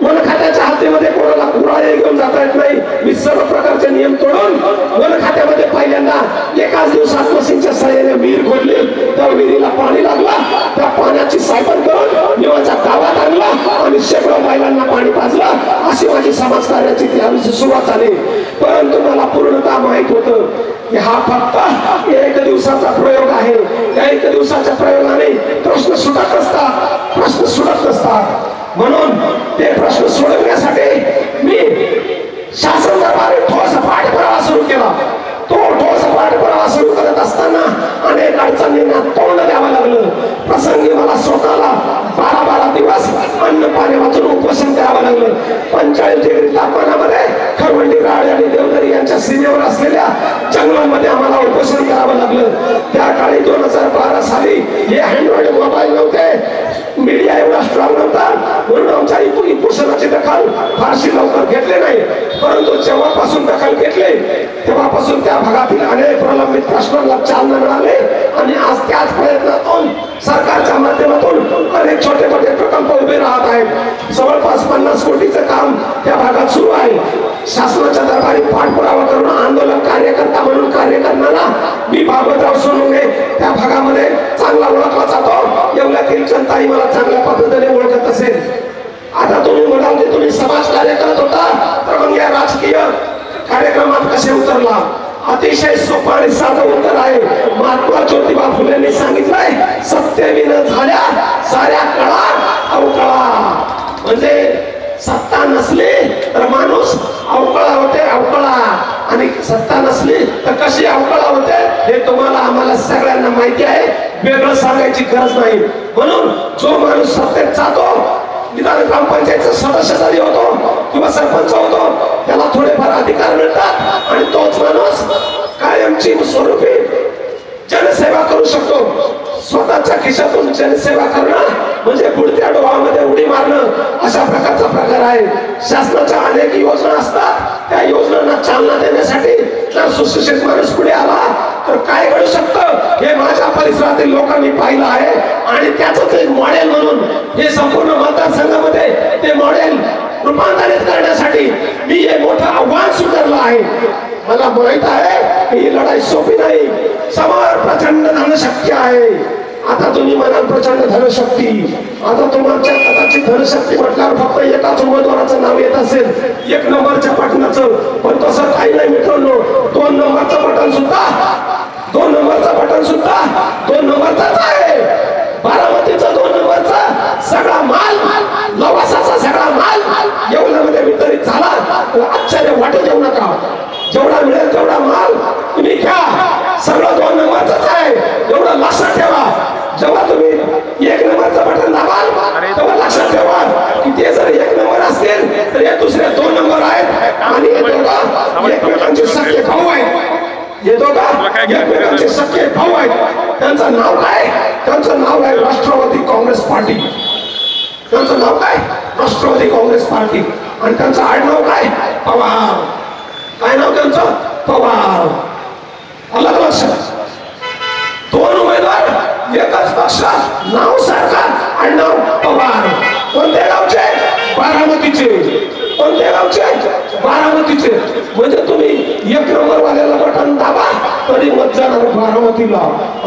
S2: वन खात्याच्या हद्दीमध्ये कोणाला कुऱ्हाडी घेऊन जाता येत नाही, मी सर्व प्रकारचे नियम तोडून वन खात्यामध्ये पहिल्यांदा एकाच दिवसात मशीनच्या सहाय्याने विहीर खोदली. त्या विहिरीला पाणी लागला, त्या पाण्याची सायपन करून मी माझ्या गावात आणला आणि शेकडो बैलांना पाणी पाजलं. अशी माझी समाजकार्याची त्यावेळी सुरुवात झाली. परंतु मला पूर्णतः माहित होतं की हा फक्त 1 दिवसाचा प्रयोग आहे. त्या 1 दिवसाच्या प्रयोगाने प्रश्न सुटत नसतात. म्हणून ते प्रश्न सोडवण्यासाठी मी शासन दरबारी ठोस पाठपुरावा सुरू केला. तो ठोस पाठपुरावा सुरू करत असताना अनेक अडचणींना तोंड द्यावं लागलं. प्रसंगी मला स्वतःला 12 दिवस अन्न पाणी वाचून उपोषण करावं लागलं. 45 डिग्री तापमानामध्ये खरवंडी, राळ आणि देवदरी यांच्या सीमेवर असलेल्या जंगलांमध्ये आम्हाला उपोषण करावं लागलं. त्या काळी 2012 साली हे अँड्रॉइड मोबाईल नव्हते, मीडिया एवढा स्ट्रॉंग नव्हता, म्हणून आमच्या उपोषणाची दखल फारशी लवकर घेतली नाही. परंतु जेव्हापासून दखल घेतली तेव्हापासून त्या भागातील अनेक प्रलंबित प्रश्नांना चालना मिळाली आणि आज त्याच प्रयत्नातून सरकारच्या माध्यमातून अनेक छोटे मोठे प्रकल्प उभे राहत आहेत. जवळपास 50 कोटीचं काम त्या भागात सुरू आहे. शासनाच्या दरबारी पाठपुरावा करून आंदोलन कार्यकर्ता म्हणून कार्य करणारा मी भागवतराव सोनवणे त्या भागामध्ये चांगला ओळखला जातो. येवल्यातील जनताही मला चांगल्या पद्धतीने ओळखत असेल. आता तुम्ही म्हणाल की तुम्ही समाज कार्य करत होता, तर मग या राजकीय कार्यक्रमात कसे उतरला? अतिशय सोपं आणि साधं उत्तर आहे. महात्मा ज्योतिबा फुलेंनी सांगितलंय, सत्यविन झाल्या साऱ्या कळा अवकळा. म्हणजे सत्ता नसली तर माणूस अवकळा होते, अवकळा. आणि सत्ता नसली तर कशी अवकळा होते हे तुम्हाला आम्हाला सगळ्यांना माहिती आहे, वेगळं सांगायची गरज नाही. म्हणून जो माणूस सत्तेत जातो, निदान ग्रामपंचायतचा सदस्य जरी होतो किंवा सरपंच होतो, त्याला थोडेफार अधिकार मिळतात आणि तोच माणूस कायमची स्वरूपी जनसेवा करू शकतो. स्वतःच्या खिशातून जनसेवा करणं म्हणजे बुडत्या डोहामध्ये उडी मारणं, अशा प्रकारचा प्रकार आहे. शासनाच्या अनेक योजना असतात, त्या योजनांना चालना देण्यासाठी जर सुशिक्षित माणूस पुढे आला तर काय घडू शकतं हे माझ्या परिसरातील लोकांनी पाहिलं आहे. आणि त्याच एक मॉडेल म्हणून हे संपूर्ण मतदारसंघामध्ये ते मॉडेल रूपांतरित करण्यासाठी मी हे मोठं आव्हान स्वीकारलं आहे. मला माहित आहे की ही लढाई सोपी नाही. समोर प्रचंड धनशक्ती आहे. आता तुम्ही म्हणाल प्रचंड धनशक्ती, आता तुमच्या कदाचित धनशक्ती म्हटल्यावर फक्त एकाच उमेदवाराचं नाव येत असेल, 1 नंबरच्या बटनाचं. पण तसं काही नाही मित्रांनो. 2 नंबरचं बटन सुद्धा 2 नंबरचं बटन सुद्धा 2 नंबरचाच आहे. बारामतीचा 2 नंबरचा सगळा माल, लवासाचा सगळा माल येवल्यामध्ये वितरित झाला. आश्चर्य वाटू देऊ नका. जेवढा मिळेल तेवढा माल तुम्ही घ्या. सगळं 2 नंबरचाच आहे, एवढं लक्षात ठेवा. जेव्हा तुम्ही 1 नंबरचं बटन दाबाल तेव्हा लक्षात ठेवा की ते जर 1 नंबर असतील तर हे दुसरे 2 नंबर आहेत. आणि हे दोघं एकमेकांचे सख्खे भाऊ आहेत. हे दोघं एकमेकांचे सख्खे भाऊ आहेत. त्यांचं नाव काय? त्यांचं नाव आहे राष्ट्रवादी काँग्रेस पार्टी. त्यांचं नाव काय? राष्ट्रवादी काँग्रेस पार्टी. आणि त्यांचं आडनाव काय? पवार. काय नाव त्यांचं? पवार. अलग लक्षात. 2 उमेदवार एकाच पक्षात, नाव सारखं, आडनाव पवार. कोणत्या गावचे? बारामतीचे. कोणत्या गावचे? बारामतीचे. म्हणजे तुम्ही 1 नंबर वाल्याला बटन दाबा तरी मत जाणार बारामतीला,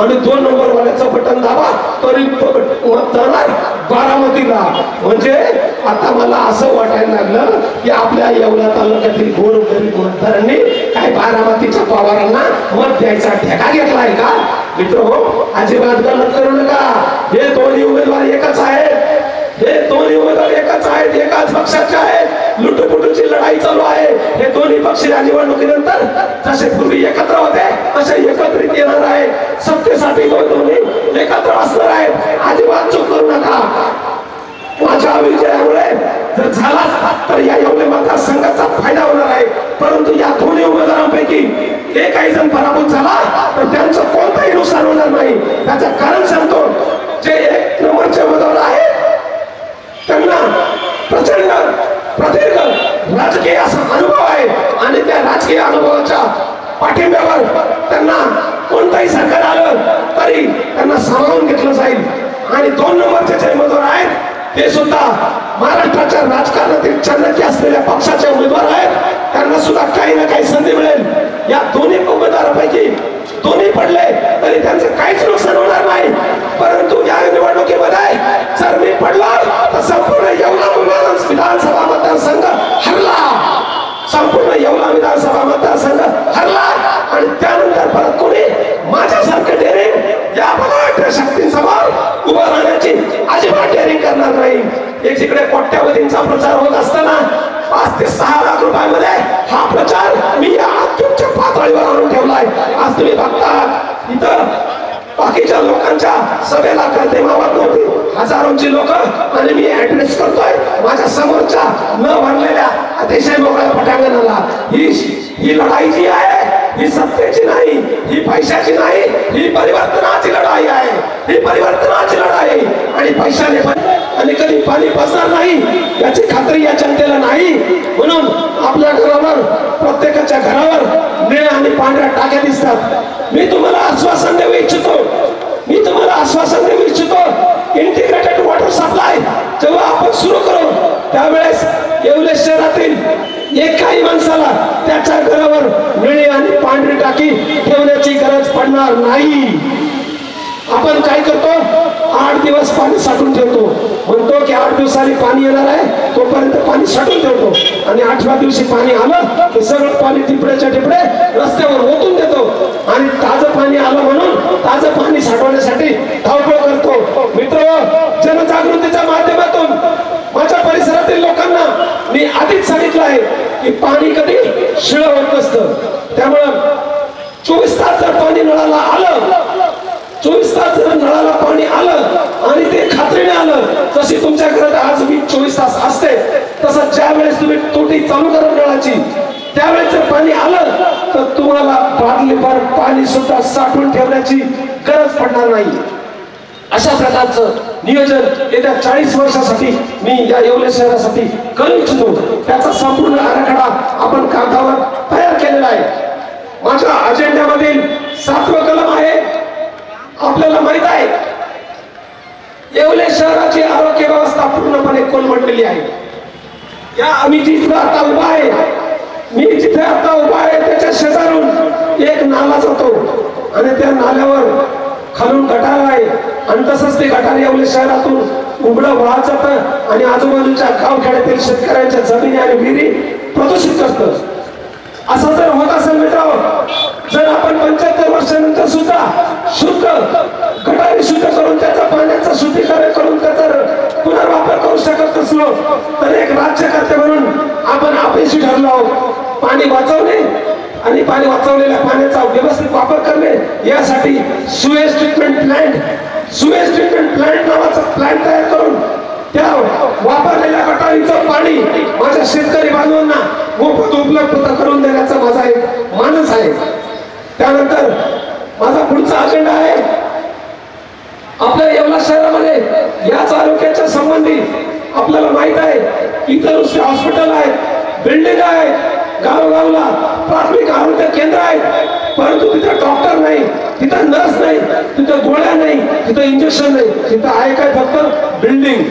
S2: आणि 2 नंबर वाल्याचं बटन दाबा तरी मत जाणार बारामतीला. म्हणजे आता मला असं वाटायला लागलं की आपल्या येवला तालुक्यातील गोरगरीब मतदारांनी काय बारामतीच्या पवारांना मत द्यायचा ठेका घेतलाय का? मित्र अजिबात गलत करू नका. हे दोन्ही उमेदवार एकच आहेत. हे दोन्ही उमेदवार एकच आहेत, एकाच पक्षाचे आहेत. लुटुपुटूची लढाई चालू आहे. हे दोन्ही पक्ष या निवडणुकीनंतर जसे पूर्वी एकत्र होते तसे एकत्रित येणार आहे. सत्तेसाठी दोन्ही एकत्र असणार आहेत. अजिबात चूक करू नका. माझ्या विजयामुळे जर झाला तर या येवले मतदारसंघाचा फायदा होणार आहे. परंतु या दोन्ही उमेदवारांपैकी एकही जण पराभूत झाला तर त्यांचं कोणतंही नुकसान होणार नाही. त्याचं कारण सांगतो. जे 1 नंबरचे उमेदवार आहेत त्यांना प्रचंड प्रदीर्घ राजकीय असा अनुभव आहे, आणि त्या राजकीय अनुभवाच्या पाठिंब्यावर त्यांना कोणताही सरकार आलं तरी त्यांना सामावून घेतलं जाईल. आणि 2 नंबरचे जे उमेदवार आहेत ते सुद्धा महाराष्ट्राच्या राजकारणातील चाणक्य असलेल्या पक्षाचे उमेदवार आहेत. त्यांना सुद्धा काही ना काही संधी मिळेल. या दोन्ही उमेदवारांपैकी दोन्ही पडले तरी त्यांचं काहीच नुकसान होणार नाही. परंतु या निवडणुकीमध्ये जर मी पडला तर संपूर्ण येवला विधानसभा मतदारसंघ हरला. संपूर्ण येवला विधानसभा मतदारसंघ हरला. आणि त्यानंतर परत कोणी माझ्यासारखे डेअरिंग या बलाढ्य शक्तींसमोर उभं राहण्याची अजिबात डेअरिंग करणार नाही. एकीकडे कोट्यावधींचा प्रचार होत असताना 5 ते 6 लाख रुपयामध्ये हा प्रचार मी या अत्युच्च पातळीवर आणून ठेवलाय. आज तुम्ही बघता इथं बाकीच्या लोकांच्या सभेला करते मावत नव्हती, हजारोंची लोक, आणि मी ऍड्रेस करतोय माझ्या समोरच्या न भरलेल्या अतिशय मोकळ्या पटांगणाला. ही लढाई जी आहे ही सत्तेची नाही, ही पैशाची नाही, ही परिवर्तनाची लढाई आहे. ही परिवर्तनाची लढाई. आणि पैशाने आणि कधी पाणी पसरणार नाही याची खात्री या जनतेला नाही. म्हणून आपल्या घरावर, प्रत्येकाच्या घरावर निळ्या आणि पांढऱ्या टाक्या दिसतात. मी तुम्हाला आश्वासन देऊ इच्छितो. इंटिग्रेटेड वॉटर सप्लाय जेव्हा आपण सुरू करू त्यावेळेस येवले शहरातील एकाही माणसाला त्याच्या घरावर निळी आणि पांढरी टाकी ठेवण्याची गरज पडणार नाही. आपण काय करतो? 8 दिवस पाणी साठवून ठेवतो, म्हणतो की 8 दिवसांनी पाणी येणार आहे तोपर्यंत पाणी साठवून ठेवतो आणि 8व्या दिवशी पाणी आलं की सगळं पाणी टिपड्याच्या टिपडे रस्त्यावर ओतून देतो आणि ताजं पाणी आलं म्हणून ताजं पाणी साठवण्यासाठी धावपळ करतो. मित्र, जनजागृतीच्या माध्यमातून माझ्या परिसरातील लोकांना मी आधीच सांगितलं आहे की पाणी कधी शिळं होत नसतं. त्यामुळं 24 तास जर पाणी नळाला आलं, 24 तास जर नळाला पाणी आलं आणि ते खात्रीने आलं, जशी तुमच्या घरात आज मी 24 तास असते, तसं ज्या वेळेस तुम्ही टोटी चालू करा नळाची, त्यावेळेस जर पाणी आलं तर तुम्हाला बाटलीभर पाणी सुद्धा साठवून ठेवण्याची गरज पडणार नाही. अशा प्रकारचं नियोजन येत्या 40 वर्षासाठी मी या येवले शहरासाठी करू इच्छितो. त्याचा संपूर्ण आराखडा आपण कागदावर तयार केलेला आहे. माझ्या अजेंड्यामधील 7वं कलम आहे. आपल्याला माहित आहे येवले शहराची आरोग्य व्यवस्था पूर्णपणे कोलमडलेली आहे. मी जिथे आता उभा आहे, त्याच्या शेजारून एक नाला जातो आणि त्या नाल्यावर खालून गटार आहे आणि तसंच ते गटार येवले शहरातून उघडं वाहत जातं आणि आजूबाजूच्या गावखेड्यातील शेतकऱ्यांच्या जमिनी आणि विहिरी प्रदूषित करतं. असं जर होत असेल मित्रांनो, जर आपण 75 वर्षानंतर सुद्धा शुद्ध गटारी शुद्ध करून त्याचा पाण्याचं शुद्धीकरण करून त्याचा पुनर्वापर करू शकत असलो तर एक राज्यकर्ते म्हणून आपण अपयशी ठरलो आहोत. पाणी वाचवणे आणि पाणी वाचवलेल्या पाण्याचा व्यवस्थित वापर करणे यासाठी सुएज ट्रीटमेंट प्लांट नावाचा प्लांट तयार करून त्या वापरलेल्या गटारीचं पाणी माझ्या शेतकरी बांधवांना मोफत उपलब्ध करून देण्याचा माझा एक मानस आहे. त्यानंतर माझा पुढचा अजेंडा आहे आपल्या येवला शहरामध्ये याच आरोग्याच्या संबंधी आपल्याला माहित आहे इतर दुसरे हॉस्पिटल आहेत, बिल्डिंग आहेत, गावोगावला प्राथमिक आरोग्य केंद्र आहेत, परंतु तिथं डॉक्टर नाही, तिथं नर्स नाही, तिथं गोळ्या नाही, तिथं इंजेक्शन नाही. तिथं आहे काय फक्त बिल्डिंग.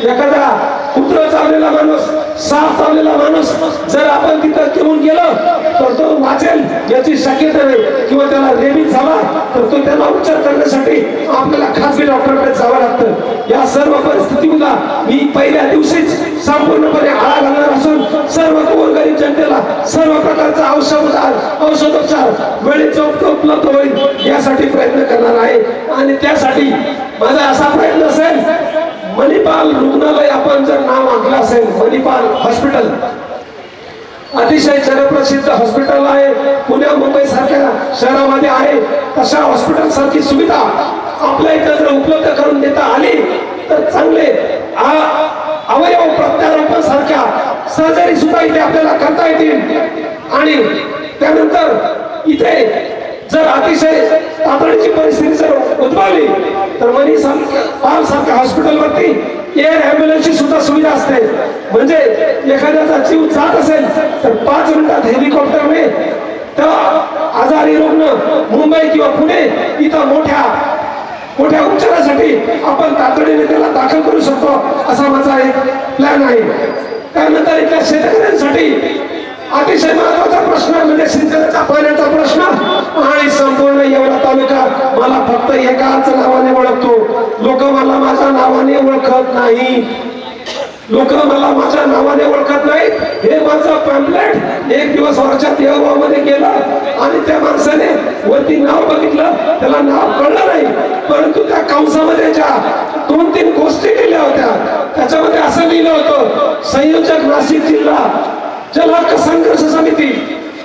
S2: एखादा कुत्र चावलेला माणूस, साप चावलेला माणूस जर आपण तिथं घेऊन गेलो तर तो वाचेल याची शक्यता नाही, किंवा त्याला रेबीज झाला तर तो त्याला उपचार करण्यासाठी आपल्याला खासगी डॉक्टरकडे जावं लागतं. या सर्व परिस्थितीला मी पहिल्या दिवशीच संपूर्णपणे आळा घालणार असून सर्व गोरगरीब जनतेला सर्व प्रकारचा औषधोपचार वेळेत उपलब्ध होईल यासाठी प्रयत्न करणार आहे. आणि त्यासाठी माझा असा प्रयत्न असेल, मणिपाल रुग्णालय आपण जर नाव ऐकलं असेल, मणिपाल हॉस्पिटल अतिशय जनप्रसिद्ध हॉस्पिटल आहे, पुण्या मुंबई सारख्या शहरामध्ये आहे. तशा हॉस्पिटल सारखी सुविधा आपल्या इथं जर उपलब्ध करून देता आली तर चांगले अवयव प्रत्यारोपण सारख्या सर्जरी सुद्धा इथे आपल्याला करता येतील. आणि त्यानंतर इथे जर अतिशय तातडीची परिस्थिती जर उद्भवली तर मणिपाल सारख्या हॉस्पिटलवरती एअर ॲम्ब्युलन्सची सुद्धा सुविधा असते. म्हणजे एखाद्याचा जीव जात असेल तर 5 मिनिटात हेलिकॉप्टरने त्या आजारी रुग्ण मुंबई किंवा पुणे इथं मोठ्या उपचारासाठी आपण तातडीने त्याला दाखल करू शकतो, असा माझा एक प्लॅन आहे. त्यानंतर इथल्या शेतकऱ्यांसाठी अतिशय महत्वाचा प्रश्न म्हणजे सिंचनाच्या पाण्याचा प्रश्न. आणि संपूर्ण येवला तालुका मला फक्त एकाच नावाने ओळखतो. लोक मला माझ्या नावाने ओळखत नाही. हे माझं पॅम्पलेट एक दिवस वर्षात देवगावमध्ये गेलं आणि त्या माणसाने वरती नाव बघितलं, त्याला नाव कळलं नाही, परंतु त्या कंसामध्ये ज्या 2-3 गोष्टी लिहिल्या होत्या त्याच्यामध्ये असं लिहिलं होतं, संयोजक नाशिक जिल्हा जलहक्क संघर्ष समिती.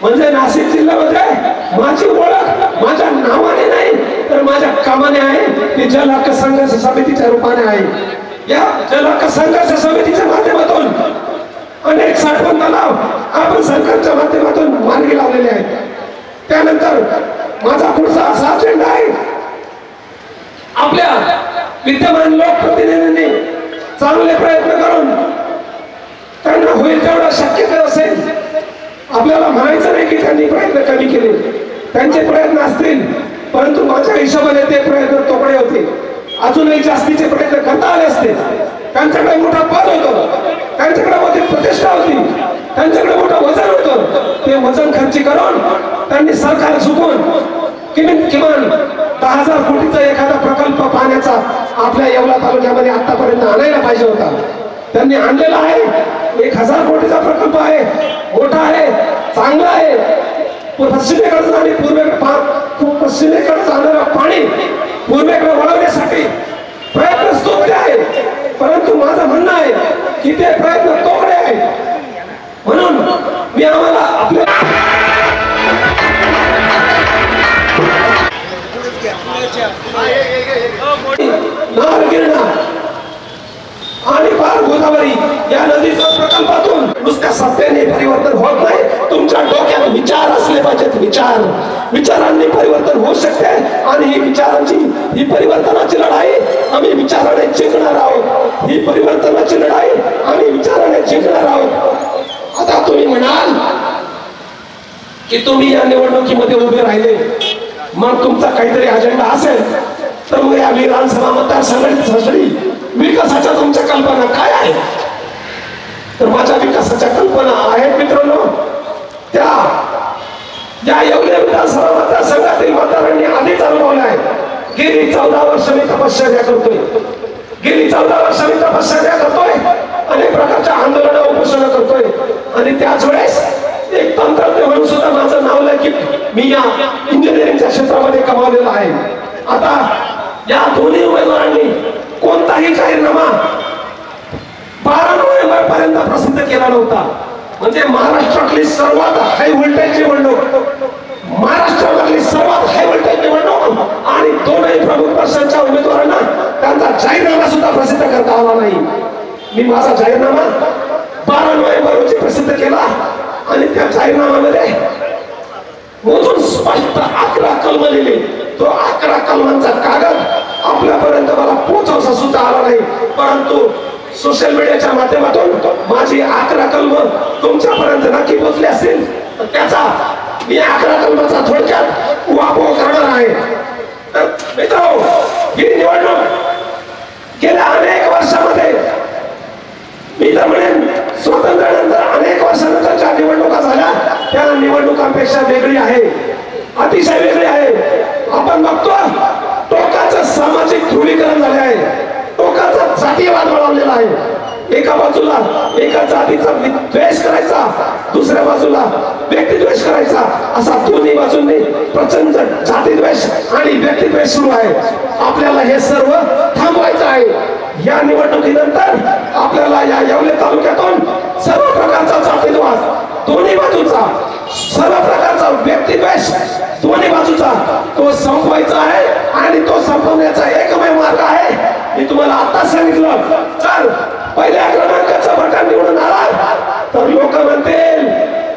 S2: म्हणजे नाशिक जिल्ह्यामध्ये माझी ओळख माझ्या नावाने नाही तर माझ्या कामाने आहे, ती जलहक्क संघर्ष समितीच्या रूपाने आहे. या जलहक्क संघर्ष समितीच्या माध्यमातून अनेक साठवण तलाव आपण सरकारच्या माध्यमातून मार्गी लावलेले आहेत. त्यानंतर माझा पुढचा असा अजेंडा आहे, आपल्या विद्यमान लोकप्रतिनिधींनी चांगले प्रयत्न करून त्यांना होईल तेवढं शक्य असेल, आपल्याला म्हणायचं नाही की त्यांनी प्रयत्न कमी केले, त्यांचे प्रयत्न असतील, परंतु माझ्या हिशोबाने ते प्रयत्न तोकडे होते. अजूनही जास्तीचे प्रयत्न करता आले असते. त्यांच्याकडे मोठा पद होतं, त्यांच्याकडे मोठी प्रतिष्ठा होती, त्यांच्याकडे मोठं वजन होतं. ते वजन खर्ची करून त्यांनी सरकार चुकून किमान 10,000 कोटीचा एखादा प्रकल्प पाण्याचा आपल्या येवला तालुक्यामध्ये आतापर्यंत आणायला पाहिजे होता. त्यांनी आणलेला आहे. 1,000 कोटीचा प्रकल्प आहे, मोठा आहे, चांगला आहे. पश्चिमेकडे आणि पश्चिमेकडे जाणारं पाणी पूर्वेकडे वळवण्यासाठी प्रयत्न स्तोत्र आहे. परंतु माझं म्हणणं आहे की ते प्रयत्न तोकडे आहेत. म्हणून मी आम्हाला आपल्या नारगिरणा आणि पार गोदावरी या नदीच्या प्रकल्पातून नुसत्या सत्तेने परिवर्तन होत नाही. तुमच्या डोक्यात विचार असले पाहिजेत. विचारांनी परिवर्तन होऊ शकते आणि ही परिवर्तनाची लढाई आम्ही विचाराने जिंकणार आहोत. ही परिवर्तनाची लढाई आम्ही विचाराने जिंकणार आहोत. आता तुम्ही म्हणाल की तुम्ही या निवडणुकीमध्ये उभे राहिले, मग तुमचा काहीतरी अजेंडा असेल तर मग या विधानसभा मतदारसंघाची विकासाच्या तुमच्या कल्पना काय आहेत? तर माझ्या विकासाच्या कल्पना आहेत मित्रांनो, त्या या येवले विधानसभा मतदारसंघातील मतदारांनी आधीच अनुभवल्या आहेत. गेली 14 वर्ष मी तपश्चर्या करतोय. अनेक प्रकारच्या आंदोलन उपोषण करतोय आणि त्याच वेळेस एक तंत्रज्ञ म्हणून सुद्धा माझं नाव लौकिक मी या इंजिनिअरिंगच्या क्षेत्रामध्ये कमावलेलं आहे. आता या दोन्ही उमेदवारांनी कोणताही जाहीरनामा 12 नोव्हेंबर पर्यंत प्रसिद्ध केला नव्हता. म्हणजे महाराष्ट्रातली सर्वात हाय व्होल्टेज निवडणूक, आणि दोनही प्रमुख पक्षांच्या उमेदवारांना त्यांचा जाहीरनामा सुद्धा प्रसिद्ध करता आला नाही. मी माझा जाहीरनामा 12 नोव्हेंबर रोजी प्रसिद्ध केला आणि त्या जाहीरनाम्यामध्ये मोजून स्पष्ट 11 कलम लिहिली. तो 11 कलमांचा कागद आपल्यापर्यंत मला पोहोचवसा सुद्धा आला नाही. परंतु सोशल मीडियाच्या माध्यमातून माझी 11 कलम तुमच्यापर्यंत नक्की पोहोचले असतील. त्याचा मी 11 कलमाचा थोडक्यात उहापोह करणार आहे. तर मित्रांनो, ही निवडणूक गेल्या अनेक वर्षामध्ये मी तर म्हणेन स्वातंत्र्यानंतर अनेक वर्षानंतर ज्या निवडणुका झाल्या त्या निवडणुकांपेक्षा वेगळी आहे, अतिशय वेगळी आहे. आपण बघतो टोकाचं सामाजिक ध्रुवीकरण झाले आहे, टोकाचा जातीयवाद वळवलेला आहे. एका बाजूला एका जातीचा द्वेष करायचा, दुसऱ्या बाजूला व्यक्तिद्वेष करायचा, असा दोन्ही बाजूंनी प्रचंड जातीद्वेष आणि व्यक्तिद्वेष सुरू आहे. आपल्याला हे सर्व थांबवायचं आहे. या निवडणुकीनंतर आपल्याला या येवले तालुक्यातून सर्व प्रकारचा जातीद्वेष दोन्ही बाजूचा, सर्व प्रकारचा व्यक्तिद्वेष दोन्ही बाजूचा तो संपवायचा आहे. आणि तो संपवण्याचा एकमेव मार्ग आहे, मी तुम्हाला आता सांगितलं. चल, पहिल्या क्रमांकाचा बटन निवडून आला तर लोक म्हणतील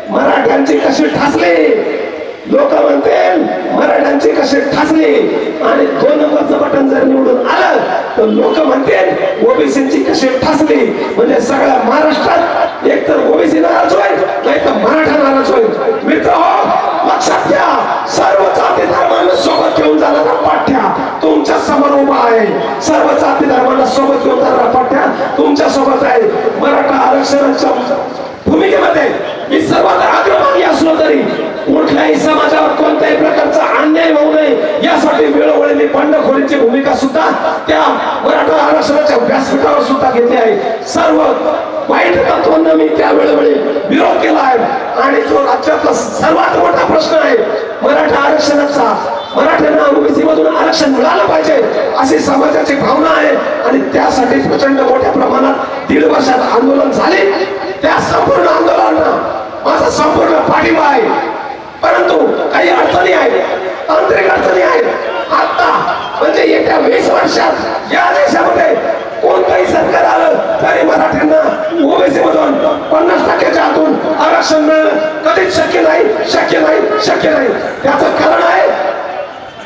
S2: मराठ्यांची कशी ठासली, लोक म्हणतील मराठ्यांची कशी ठासली. आणि 2 नंबरचं बटन जर निवडून आलं तर लोक म्हणतील ओबीसीची कशी ठासली. म्हणजे सगळ्या महाराष्ट्रात एक तर ओबीसी नाराज होईल, नाही तर मराठा नाराज होईल. मित्र हो, लक्षात घ्या, सर्व जाती धर्मांना सोबत घेऊन जाणारा पाठ्या तुमच्या समोर उभा आहे. सर्व जाती धर्मांना सोबत घेऊन जाणारा पाठ्या तुमच्या सोबत आहे. मराठा आरक्षणाच्या भूमिकेमध्ये मी सर्वात अग्रभागी असलो तरी कुठल्याही समाजावर कोणत्याही प्रकारचा अन्याय होऊ नये यासाठी वेळोवेळी मी बंडखोरीची भूमिका सुद्धा त्या मराठा आरक्षणाच्या व्यासपीठावर सुद्धा घेतली आहे. सर्व वाईट तत्वांना मी त्या वेळोवेळी विरोध केला आहे. आणि जो राज्यातला सर्वात मोठा प्रश्न आहे मराठा आरक्षणाचा, मराठ्यांना ओबीसी मधून आरक्षण मिळालं पाहिजे अशी समाजाची भावना आहे. आणि त्यासाठी प्रचंड मोठ्या प्रमाणात 1.5 वर्षात आंदोलन झाले. त्या संपूर्ण आंदोलनाला माझा संपूर्ण पाठिंबा आहे. परंतु काही अडचणी आहेत, तांत्रिक अडचणी आहेत. आता म्हणजे येत्या 20 वर्षात या देशामध्ये कोणतंही सरकार आलं तरी मराठ्यांना ओबीसी मधून 50% आतून आरक्षण मिळणं कधीच शक्य नाही. त्याचं कारण आहे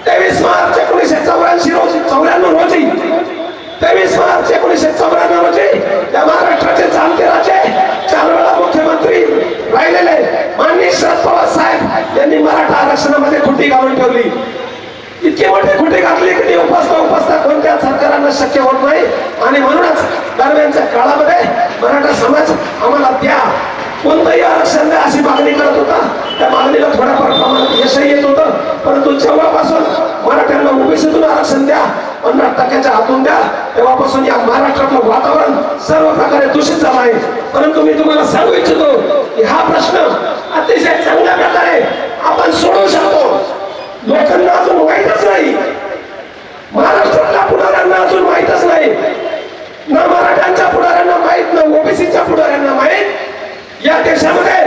S2: 23 मार्च 1994 रोजी 23 मार्च 1994 रोजी त्या महाराष्ट्राचे जाणते राजे 4 वेळा मुख्यमंत्री राहिलेले माननीय शरद पवार साहेब यांनी मराठा आरक्षणामध्ये खुटी घालून ठेवली. इतकी मोठी खुटी घातली की उपस्था कोणत्या सरकारांना शक्य होत नाही. आणि म्हणूनच दरम्यानच्या काळामध्ये मराठा समाज आम्हाला द्या, कोणतंही आरक्षण द्या अशी मागणी करत होता. त्या मागणीला थोड्याफार प्रमाणात यशही येत होतं. परंतु जेव्हापासून मराठ्यांना ओबीसी वर्षापासून या महाराष्ट्रातलं वातावरण सर्व प्रकारे दूषित झालं आहे. परंतु मी तुम्हाला सांगू इच्छितो की हा प्रश्न अतिशय चांगल्या प्रकारे आपण सोडवू शकतो. लोकांना अजून माहीतच नाही, महाराष्ट्रातल्या पुढाऱ्यांना अजून माहीतच नाही, ना मराठ्यांच्या पुढाऱ्यांना माहीत, ना ओबीसीच्या पुढाऱ्यांना माहीत. या देशामध्ये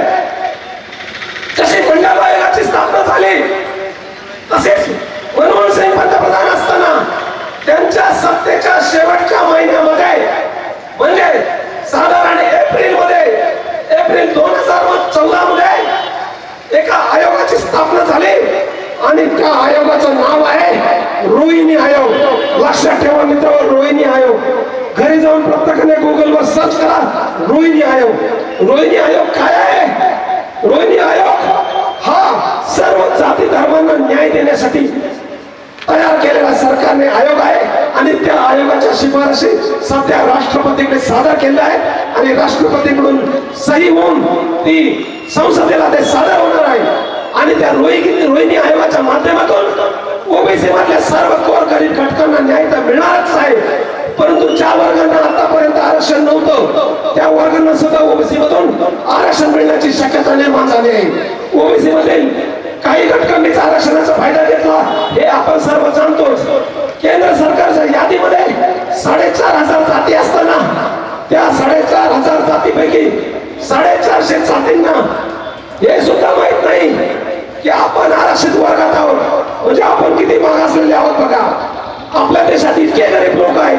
S2: जशी मंडळ आयोगाची स्थापना झाली तसेच मनमोहन सिंग पंतप्रधान असताना त्यांच्या सत्तेच्या शेवटच्या महिन्यामध्ये म्हणजे साधारण एप्रिल 2014 मध्ये एका आयोगाची स्थापना झाली आणि त्या आयोगाचं नाव आहे रोहिणी आयोग. लक्षात ठेवा मित्र, रोहिणी आयोग. घरी जाऊन प्रत्येकाने गुगलवर सर्च करा रोहिणी आयोग. रोहिणी आयोग काय आहे? रोहिणी आयोग हा सर्व जाती धर्मांना न्याय देण्यासाठी तयार केलेला सरकारने आयोग आहे आणि त्या आयोगाच्या शिफारशी सध्या राष्ट्रपतीकडे सादर केल्या आहेत आणि राष्ट्रपतीकडून सही होऊन ती संसदेला ते सादर होणार आहे. आणि त्या रोहिणी आयोगाच्या माध्यमातून ओबीसी मधल्या सर्व गोरगरीब घटकांना न्याय तर मिळणारच आहे. परंतु ज्या वर्गांना आतापर्यंत आरक्षण नव्हतं त्या वर्गांना सुद्धा ओबीसी मधून आरक्षण मिळण्याची शक्यता निर्माण झाली आहे. ओबीसी मधील काही घटकांनीच आरक्षणाचा फायदा घेतला हे आपण सर्व जाणतोच. केंद्र सरकारच्या यादीमध्ये 4,500 जाती असताना त्या 4,500 जातीपैकी 450 जातींना हे सुद्धा माहित नाही की आपण आरक्षित वर्गात आहोत. म्हणजे आपण किती मागासलेले आहोत बघा. आपल्या देशात इतके गरीब लोक आहेत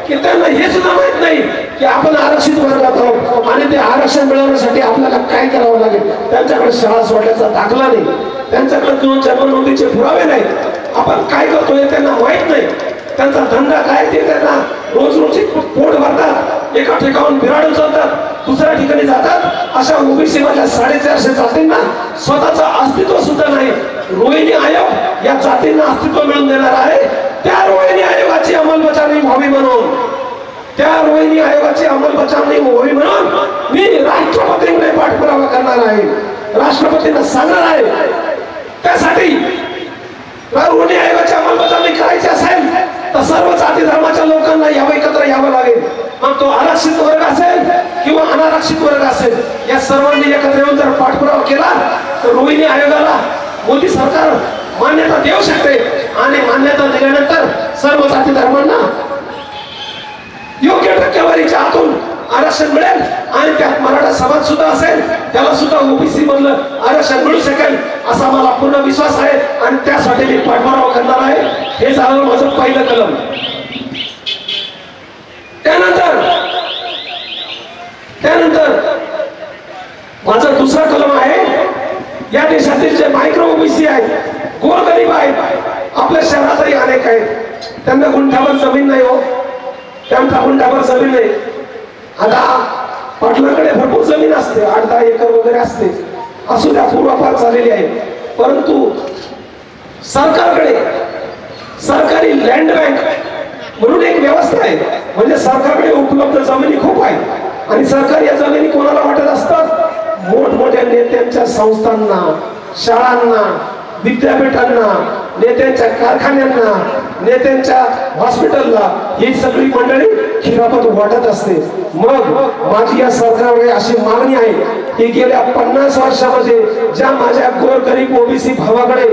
S2: की त्यांना हे सुद्धा माहित नाही की आपण आरक्षित वर्गात आहोत आणि ते आरक्षण मिळवण्यासाठी आपल्याला काय करावं लागेल. त्यांच्याकडे शाळा सोडण्याचा दाखला नाही, त्यांच्याकडे दोन जन्म नोंदीचे पुरावे नाहीत. आपण काय करतोय त्यांना माहित नाही. त्यांचा धंदा काय ते त्यांना रोज पोट भरतात, एका ठिकाणून बिराडून चालतात, दुसऱ्या ठिकाणी जातात. अशा ओबीसी मधल्या 450 जातींना स्वतःचं अस्तित्व सुद्धा नाही. रोहिणी आयोग या जातींना अस्तित्व मिळवून देणार आहे. त्या रोहिणी आयोगाची अंमलबजावणी व्हावी म्हणून मी राष्ट्रपतींकडे पाठपुरावा करणार आहे. राष्ट्रपतींना सांगणार आहे त्यासाठी रोहिणी आयोगाची अंमलबजावणी करायची असेल तर सर्व जाती धर्माच्या लोकांना एकत्र यावं लागेल. मग तो आरक्षित वर्ग असेल किंवा अनारक्षित वर्ग असेल, या सर्वांनी एकत्र येऊन जर पाठपुरावा केला तर रोहिणी आयोगाला मोदी सरकार मान्यता देऊ शकते आणि मान्यता दिल्यानंतर सर्व जाती धर्मांना योग्य टक्केवारीच्या आतून आरक्षण मिळेल आणि त्यात मराठा समाज सुद्धा असेल त्याला सुद्धा ओबीसी मधलं आरक्षण मिळू शकेल असा मला पूर्ण विश्वास आहे आणि त्यासाठी मी पाठपुरावा करणार आहे. हे झालं माझं पहिलं कलम. त्यानंतर माझा दुसरा कलम आहे या देशातील जे मायक्रो ओबीसी आहेत, गोरगरीब आहेत, आपल्या शहरातही अनेक आहेत, त्यांना गुंठावर जमीन नाही हो, त्यांचा गुंठावर जमीन नाही. आता पाटलाकडे भरपूर जमीन असते, 8-10 एकर वगैरे असते, असू द्या, पूर्वापार चाललेली आहे. परंतु सरकारकडे सरकारी लँड बँक म्हणून एक व्यवस्था आहे. म्हणजे सरकारकडे उपलब्ध जमिनी खूप आहेत आणि सरकार या जमिनी कोणाला वाटत असतात? मोठमोठ्या नेत्यांच्या संस्थांना, शाळांना, विद्यापीठांना, नेत्यांच्या कारखान्यांना, नेत्यांच्या हॉस्पिटलला ही सगळी मंडळी खिरापत वाटत असते. मग माझी या सरकारकडे अशी मागणी आहे की गेल्या 50 वर्षामध्ये ज्या माझ्या गोरगरीब ओबीसी भावाकडे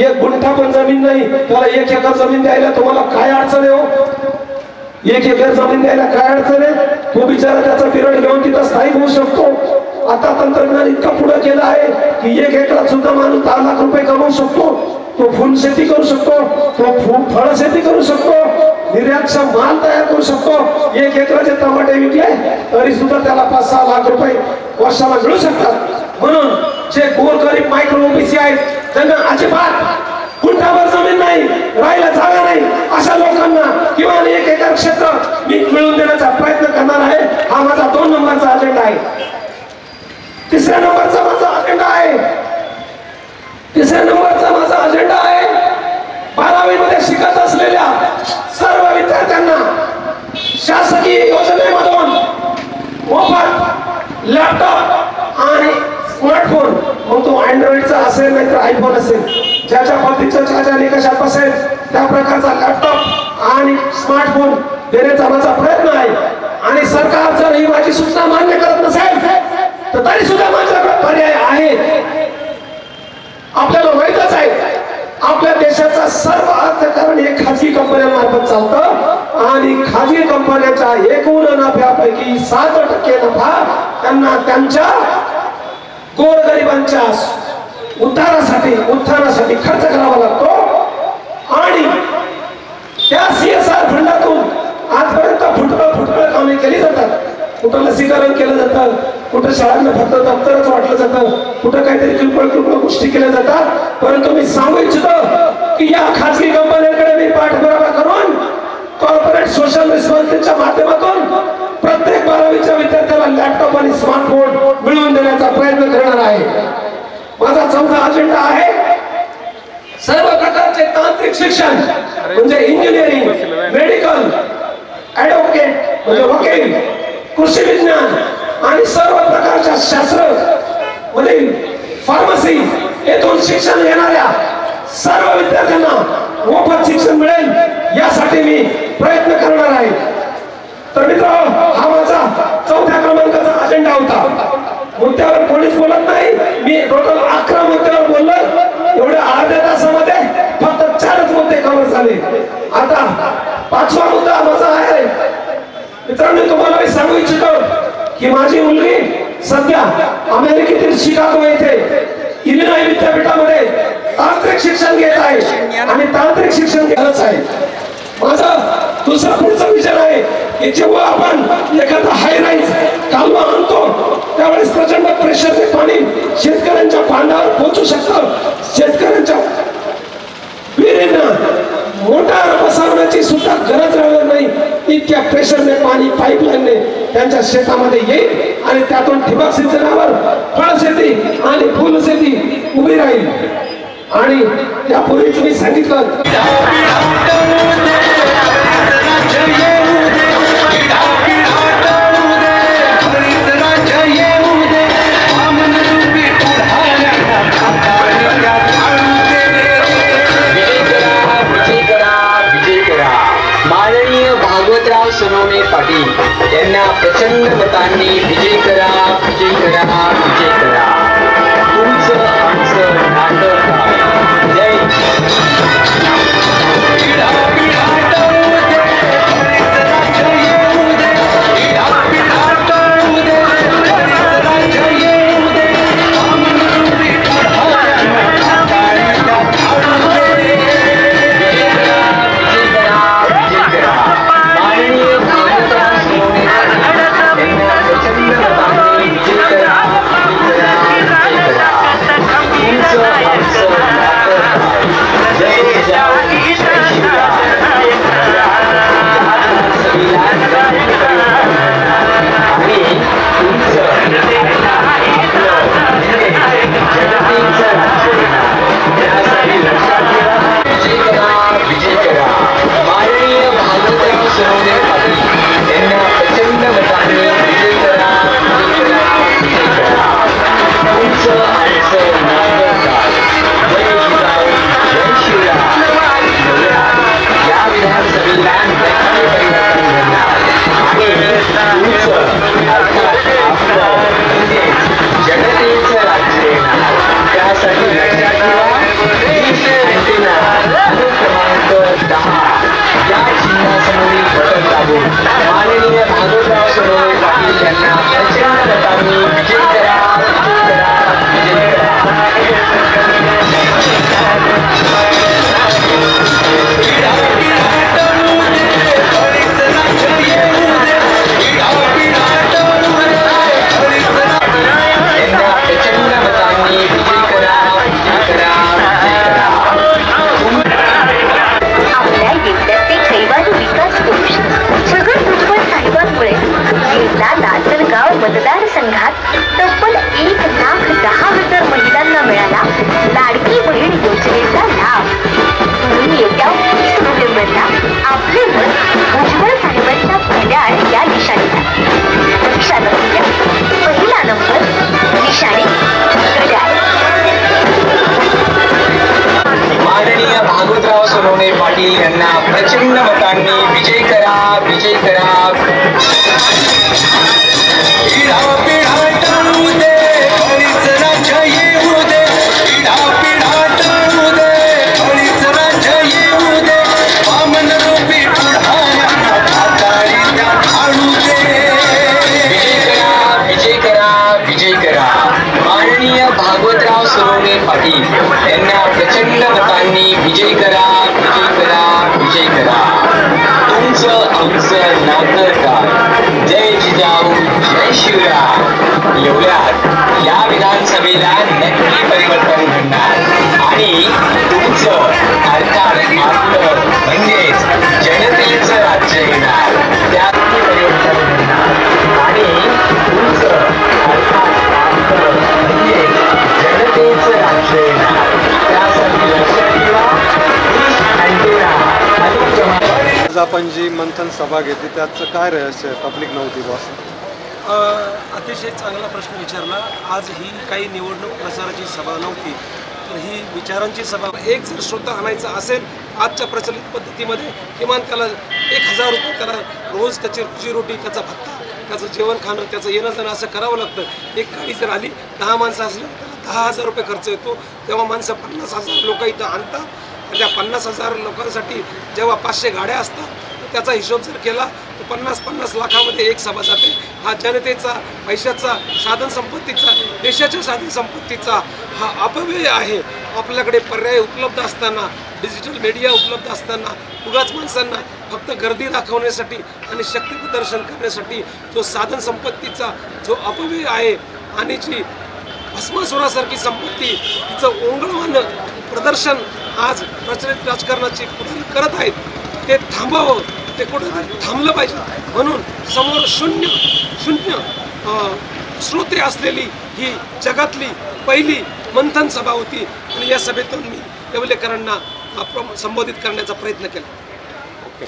S2: 1 गुंठा पण जमीन नाही, त्याला 1 एकर जमीन द्यायला तुम्हाला काय अडचण आहे हो? 1 एकर जमीन द्यायला काय अडचण आहे? तो बिचारा त्याचा पिरियड घेऊन तिथं स्थायिक होऊ शकतो. आता तंत्रज्ञान इतकं पुढे केलं आहे की 1 एकरात सुद्धा माणूस 10 लाख रुपये कमवू शकतो. तो फुल शेती करू शकतो, तो फळ शेती करू शकतो, निर्यातचा माल तयार करू शकतो. 1 एकराचे टमाटे विकले तरी सुद्धा त्याला 5-6 लाख रुपये वर्षाला मिळू शकतात. म्हणून जे गोरगरीब मायक्रो ओबीसी आहेत त्यांना अजिबात गुंठावर जमीन नाही, राहायला जागा नाही, अशा लोकांना किमान 1 एकर क्षेत्र मी मिळवून देण्याचा प्रयत्न करणार आहे. हा माझा 2 नंबरचा अजेंडा आहे. तिसऱ्या नंबरचा माझा अजेंडा आहे 12वी मध्ये शिकत असलेल्या सर्व विद्यार्थ्यांना शासकीय योजनेमधून मोफत लॅपटॉप आणि स्मार्टफोन, मग तो अँड्रॉइडचा असेल नाही तर आयफोन असेल, ज्याच्या पद्धतीच्या ज्या निकषात बसेल त्या प्रकारचा लॅपटॉप आणि स्मार्टफोन देण्याचा माझा प्रयत्न आहे आणि सरकार जर ही माझी सूचना मान्य करत नसेल तर तरी सुद्धा माझ्याकडे पर्याय आहे. आपल्याला माहितच आहे आपल्या देशाचा सर्व अर्थकारण हे खाजगी कंपन्यांमार्फत चालतं आणि खाजगी कंपन्यांच्या एकूण नफ्यापैकी 7% नफा त्यांना त्यांच्या गोरगरिबांच्या उत्थानासाठी खर्च करावा लागतो आणि त्या CSR फंडातून आजपर्यंत फुटकळ कामे केली जातात. कुठं लसीकरण केलं जातं, कुठं शाळांना फक्त दप्तरच वाटलं जातं, कुठं काहीतरी किरकोळ गोष्टी केल्या जातात. परंतु मी सांगू इच्छितो की या खाजगी कंपन्यांकडे मी पाठपुरावा करून कॉर्पोरेट सोशल रिस्पॉन्सिबिलिटीच्या माध्यमातून प्रत्येक 12वीच्या विद्यार्थ्याला लॅपटॉप आणि स्मार्टफोन मिळवून देण्याचा प्रयत्न करणार आहे. माझा 4था अजेंडा आहे सर्व प्रकारचे तांत्रिक शिक्षण म्हणजे इंजिनिअरिंग, मेडिकल, ऍडव्होकेट म्हणजे वकील, कृषी विज्ञान आणि सर्व प्रकारच्या शास्त्र मधील फार्मसी येथून शिक्षण घेणाऱ्या सर्व विद्यार्थ्यांना मोफत शिक्षण मिळेल यासाठी मी प्रयत्न करणार आहे. तर मित्रांनो, हा माझा 4थ्या क्रमांकाचा अजेंडा होता. मुद्द्यावर कोणीच बोलत नाही. मी टोटल 11 मुद्द्यावर बोललो. एवढ्या अर्ध्या तासामध्ये फक्त 4च मुद्दे कव्हर झाले. आता 5वा मुद्दा माझा आहे. मित्रांनो, तुम्हाला मी सांगू इच्छितो की माझी मुलगी सध्या अमेरिकेतील शिकागो येथे इलिनॉय विद्यापीठामध्ये तांत्रिक शिक्षण घेत आहे आणि तांत्रिक शिक्षण घेतच आहे. माझा दुसरा पुढचा विचार आहे की जेव्हा आपण एखादा हाय राईज कालवा आणतो त्यावेळेस प्रचंड प्रेशरने पाणी शेतकऱ्यांच्या बांधावर पोहोचू शकतं. शेतकऱ्यांच्या विहिरींना मोटार बसवण्याची सुद्धा गरज राहणार नाही. इतक्या प्रेशरने पाणी पाईपलाईनने त्यांच्या शेतामध्ये येईल आणि त्यातून ठिबक सिंचनावर फळशेती आणि फुलशेती उभी राहील. आणि यापूर्वी तुम्ही सांगितलं
S1: सोनवणे पाटील यांना प्रचंड मतांनी विजय करा, विजय करा, विजय करा. तुमचं आमचं नाटक आहे. जय
S5: मतदारसंघात तब्बल 1,10,000 महिलांना मिळाला लाडकी बहीण योजनेचा लाभ. म्हणून येत्या 20 नोव्हेंबरला आपले मत भुजबळ साहेबांच्या घड्याळ या निशाणीला. लक्षात असू द्या, पहिला नंबर निशाणी घड्याळ.
S1: माननीय भागवतराव सोनवणे पाटील यांना प्रचंड मतांनी विजय करा. करा विजय करा भागवतराव सोनवणे पाटील यांना प्रचंड मतांनी विजय करा विजय करा विजय करा तुमचं आमचं नातं काय जय जिजाऊ जय शिवराय एवढ्यात या विधानसभेला नक्की परिवर्तन घडणार आणि तुमचं अर्थात आपलं म्हणजेच जनतेचं राज्य येणार त्यात परिवर्तन घडणार आणि तुमचं अर्थात आपलं म्हणजेच जनतेचं राज्य येणार त्यासाठी लक्षात ठेवा
S6: आज आपण जी मंथन सभा घेतली त्याचं काय रहस्य पब्लिक नव्हती बॉस?
S2: अतिशय चांगला प्रश्न विचारला. आज ही काही निवडणूक प्रचाराची सभा नव्हती तर ही विचारांची सभा. एक जर श्रोता आणायचा असेल आजच्या प्रचलित पद्धतीमध्ये किमान त्याला 1000 रुपये त्याला रोज त्याची रोजीरोटी त्याचा भत्ता त्याचं जेवण खाणं त्याचं येणं जाणं असं करावं लागतं. एक गाडी जर आली 10 माणसं असली त्याला 10,000 रुपये खर्च येतो. तेव्हा माणसं 50,000 लोक इथं आणतात. त्या 50,000 लोकांसाठी जेव्हा 500 गाड्या असतात त्याचा हिशोब जर केला तर 50-50 लाखामध्ये एक सभा जाते. हा जनतेचा पैशाचा साधन संपत्तीचा देशाच्या साधन संपत्तीचा हा अपव्यय आहे. आपल्याकडे पर्याय उपलब्ध असताना डिजिटल मीडिया उपलब्ध असताना उगाच माणसांना फक्त गर्दी दाखवण्यासाठी आणि शक्ती प्रदर्शन करण्यासाठी जो साधन संपत्तीचा जो अपव्यय आहे आणि जी भस्मासुरासारखी संपत्ती तिचं ओंगळवान प्रदर्शन आज प्रचलित राजकारणाची पुढारी करत आहेत ते थांबावं. ते कुठेतरी थांबलं पाहिजे. म्हणून समोर शून्य श्रोते असलेली ही जगातली पहिली मंथन सभा होती आणि या सभेतून मी येवलेकरांना संबोधित करण्याचा प्रयत्न केला. ओके.